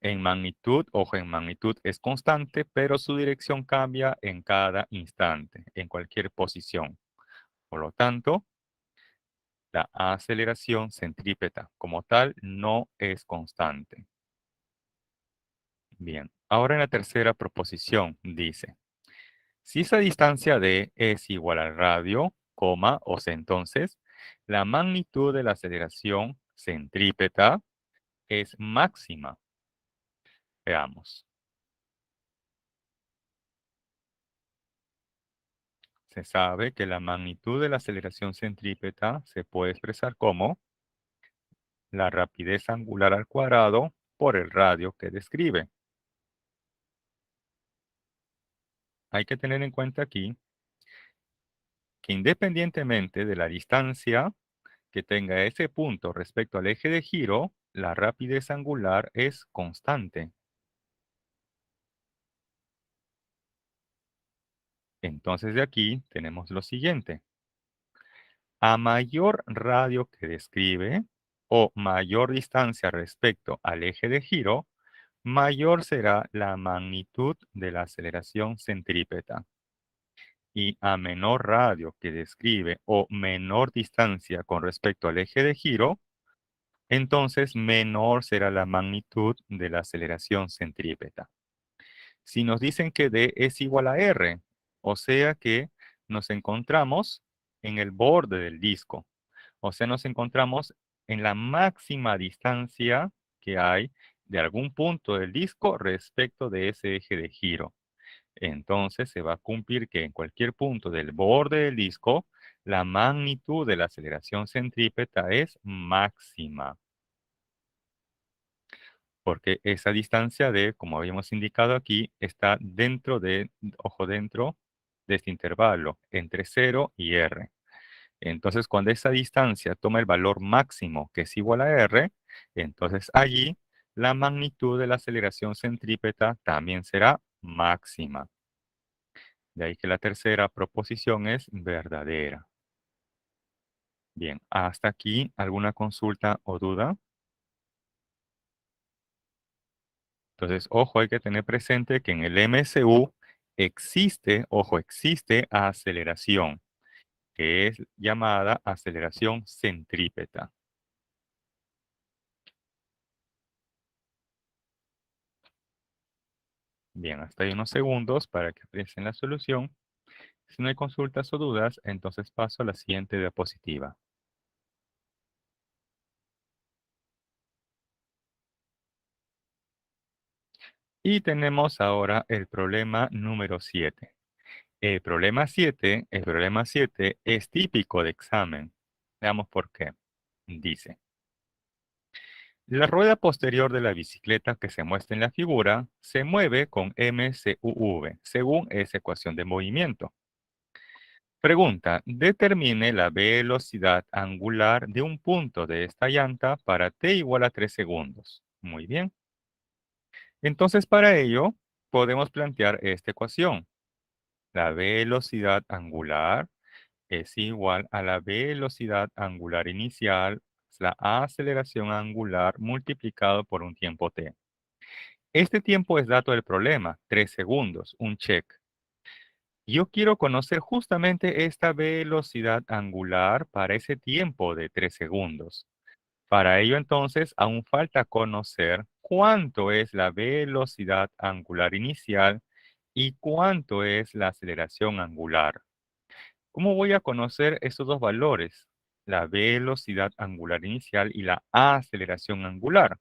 En magnitud, ojo, en magnitud es constante, pero su dirección cambia en cada instante, en cualquier posición. Por lo tanto, la aceleración centrípeta como tal no es constante. Bien, ahora en la tercera proposición dice, si esa distancia d es igual al radio, coma, o sea, entonces, la magnitud de la aceleración centrípeta es máxima. Veamos. Se sabe que la magnitud de la aceleración centrípeta se puede expresar como la rapidez angular al cuadrado por el radio que describe. Hay que tener en cuenta aquí que independientemente de la distancia que tenga ese punto respecto al eje de giro, la rapidez angular es constante. Entonces de aquí tenemos lo siguiente. A mayor radio que describe o mayor distancia respecto al eje de giro, mayor será la magnitud de la aceleración centrípeta. Y a menor radio que describe o menor distancia con respecto al eje de giro, entonces menor será la magnitud de la aceleración centrípeta. Si nos dicen que D es igual a R, o sea que nos encontramos en el borde del disco, o sea, nos encontramos en la máxima distancia que hay de algún punto del disco respecto de ese eje de giro. Entonces se va a cumplir que en cualquier punto del borde del disco, la magnitud de la aceleración centrípeta es máxima. Porque esa distancia de, como habíamos indicado aquí, está dentro de, ojo, dentro de este intervalo, entre 0 y R. Entonces, cuando esa distancia toma el valor máximo, que es igual a R, entonces allí la magnitud de la aceleración centrípeta también será máxima. De ahí que la tercera proposición es verdadera. Bien, hasta aquí, ¿alguna consulta o duda? Entonces, ojo, hay que tener presente que en el MSU existe, ojo, existe aceleración, que es llamada aceleración centrípeta. Bien, hasta ahí unos segundos para que aprecien la solución. Si no hay consultas o dudas, entonces paso a la siguiente diapositiva. Y tenemos ahora el problema número 7. El problema 7 es típico de examen. Veamos por qué. Dice, la rueda posterior de la bicicleta que se muestra en la figura se mueve con mcuv, según esa ecuación de movimiento. Pregunta, determine la velocidad angular de un punto de esta llanta para t igual a 3 segundos. Muy bien. Entonces, para ello, podemos plantear esta ecuación. La velocidad angular es igual a la velocidad angular inicial, la aceleración angular multiplicado por un tiempo t. Este tiempo es dato del problema, 3 segundos, un check. Yo quiero conocer justamente esta velocidad angular para ese tiempo de 3 segundos. Para ello, entonces, aún falta conocer cuánto es la velocidad angular inicial y cuánto es la aceleración angular. ¿Cómo voy a conocer esos dos valores? La velocidad angular inicial y la aceleración angular.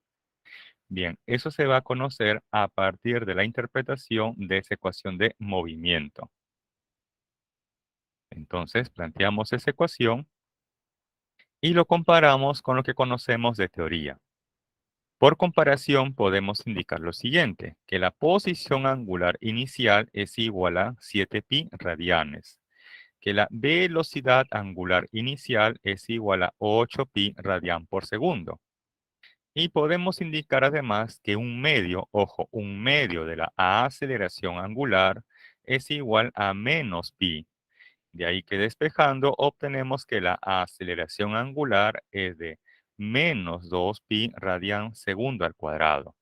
Bien, eso se va a conocer a partir de la interpretación de esa ecuación de movimiento. Entonces, planteamos esa ecuación y lo comparamos con lo que conocemos de teoría. Por comparación, podemos indicar lo siguiente, que la posición angular inicial es igual a 7pi radianes, que la velocidad angular inicial es igual a 8pi radian por segundo. Y podemos indicar además que un medio, ojo, un medio de la aceleración angular es igual a menos pi. De ahí que despejando obtenemos que la aceleración angular es de menos 2 pi radian segundo al cuadrado.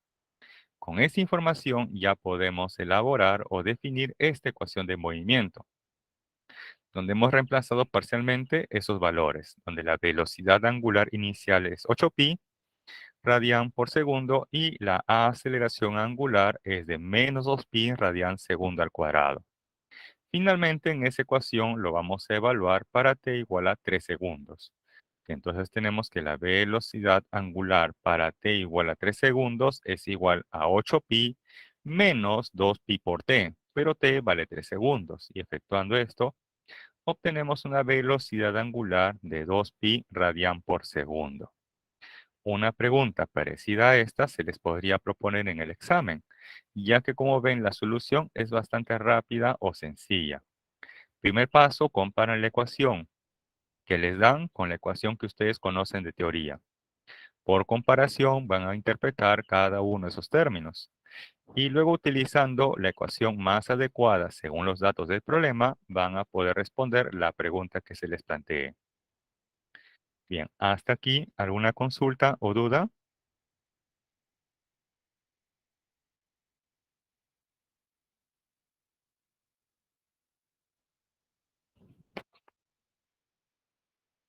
Con esta información ya podemos elaborar o definir esta ecuación de movimiento, donde hemos reemplazado parcialmente esos valores, donde la velocidad angular inicial es 8 pi radian por segundo y la aceleración angular es de menos 2 pi radian segundo al cuadrado. Finalmente, en esa ecuación lo vamos a evaluar para t igual a 3 segundos. Entonces tenemos que la velocidad angular para t igual a 3 segundos es igual a 8 pi menos 2 pi por t, pero t vale 3 segundos. Y efectuando esto, obtenemos una velocidad angular de 2 pi radian por segundo. Una pregunta parecida a esta se les podría proponer en el examen, ya que como ven la solución es bastante rápida o sencilla. Primer paso, comparan la ecuación que les dan con la ecuación que ustedes conocen de teoría. Por comparación, van a interpretar cada uno de esos términos. Y luego, utilizando la ecuación más adecuada según los datos del problema, van a poder responder la pregunta que se les plantee. Bien, hasta aquí, ¿alguna consulta o duda?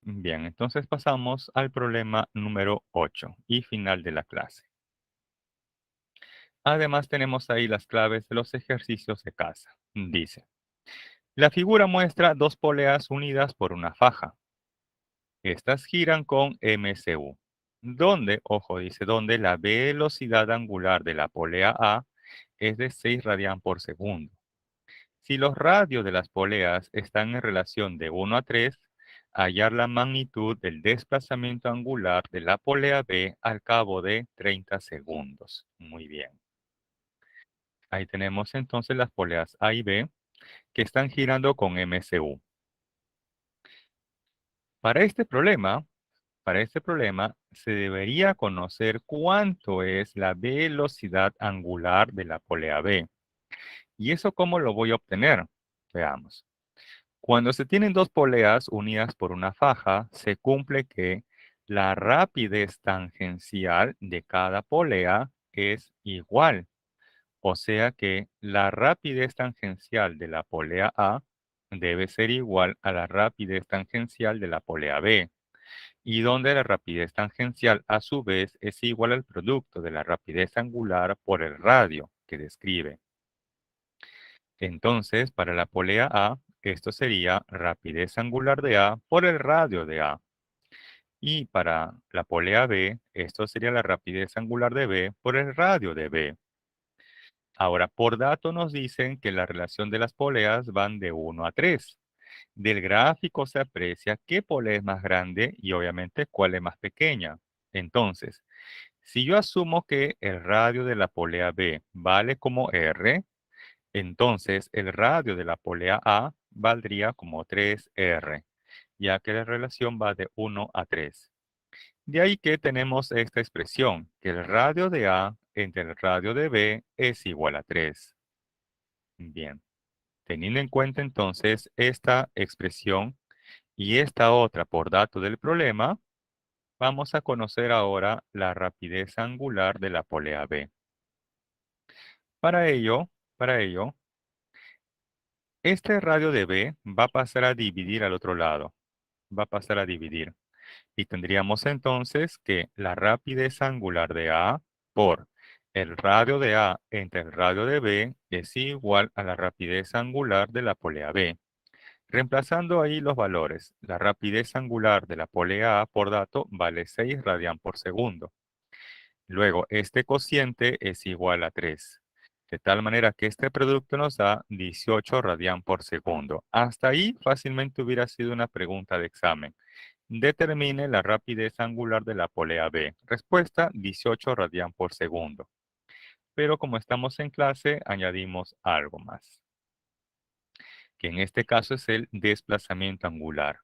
Bien, entonces pasamos al problema número 8 y final de la clase. Además, tenemos ahí las claves de los ejercicios de casa. Dice, la figura muestra dos poleas unidas por una faja. Estas giran con MCU, donde, ojo, dice, donde la velocidad angular de la polea A es de 6 radian por segundo. Si los radios de las poleas están en relación de 1 a 3, hallar la magnitud del desplazamiento angular de la polea B al cabo de 30 segundos. Muy bien. Ahí tenemos entonces las poleas A y B que están girando con MCU. Para este problema, se debería conocer cuánto es la velocidad angular de la polea B. ¿Y eso cómo lo voy a obtener? Veamos. Cuando se tienen dos poleas unidas por una faja, se cumple que la rapidez tangencial de cada polea es igual. O sea que la rapidez tangencial de la polea A debe ser igual a la rapidez tangencial de la polea B, y donde la rapidez tangencial a su vez es igual al producto de la rapidez angular por el radio que describe. Entonces, para la polea A, esto sería rapidez angular de A por el radio de A. Y para la polea B, esto sería la rapidez angular de B por el radio de B. Ahora, por dato nos dicen que la relación de las poleas van de 1 a 3. Del gráfico se aprecia qué polea es más grande y obviamente cuál es más pequeña. Entonces, si yo asumo que el radio de la polea B vale como R, entonces el radio de la polea A valdría como 3R, ya que la relación va de 1 a 3. De ahí que tenemos esta expresión, que el radio de A entre el radio de B es igual a 3. Bien, teniendo en cuenta entonces esta expresión y esta otra por dato del problema, vamos a conocer ahora la rapidez angular de la polea B. Para ello, este radio de B va a pasar a dividir al otro lado. Va a pasar a dividir. Y tendríamos entonces que la rapidez angular de A por el radio de A entre el radio de B es igual a la rapidez angular de la polea B. Reemplazando ahí los valores, la rapidez angular de la polea A por dato vale 6 radian por segundo. Luego, este cociente es igual a 3. De tal manera que este producto nos da 18 radian por segundo. Hasta ahí fácilmente hubiera sido una pregunta de examen. Determine la rapidez angular de la polea B. Respuesta, 18 radian por segundo. Pero como estamos en clase, añadimos algo más, que en este caso es el desplazamiento angular.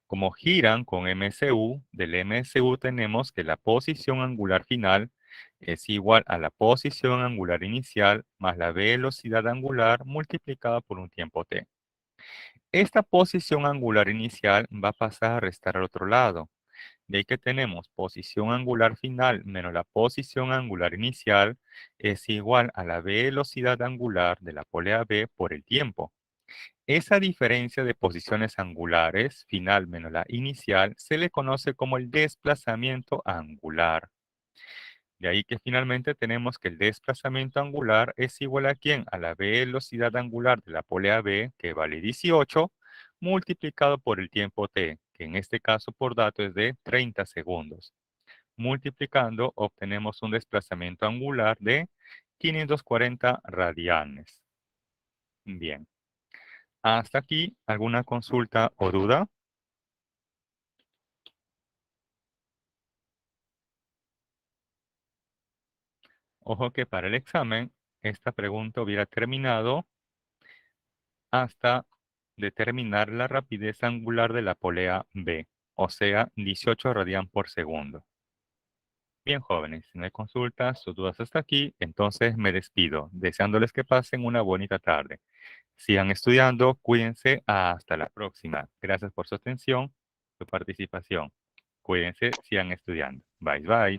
Como giran con MCU, del MCU tenemos que la posición angular final es igual a la posición angular inicial más la velocidad angular multiplicada por un tiempo t. Esta posición angular inicial va a pasar a restar al otro lado. De ahí que tenemos posición angular final menos la posición angular inicial es igual a la velocidad angular de la polea B por el tiempo. Esa diferencia de posiciones angulares, final menos la inicial, se le conoce como el desplazamiento angular. De ahí que finalmente tenemos que el desplazamiento angular es igual a ¿quién? A la velocidad angular de la polea B, que vale 18, multiplicado por el tiempo t, que en este caso por dato es de 30 segundos. Multiplicando, obtenemos un desplazamiento angular de 540 radianes. Bien. Hasta aquí, ¿alguna consulta o duda? Ojo que para el examen, esta pregunta hubiera terminado hasta determinar la rapidez angular de la polea B, o sea, 18 radian por segundo. Bien, jóvenes, si no hay consultas o dudas hasta aquí, entonces me despido, deseándoles que pasen una bonita tarde. Sigan estudiando, cuídense, hasta la próxima. Gracias por su atención, su participación. Cuídense, sigan estudiando. Bye, bye.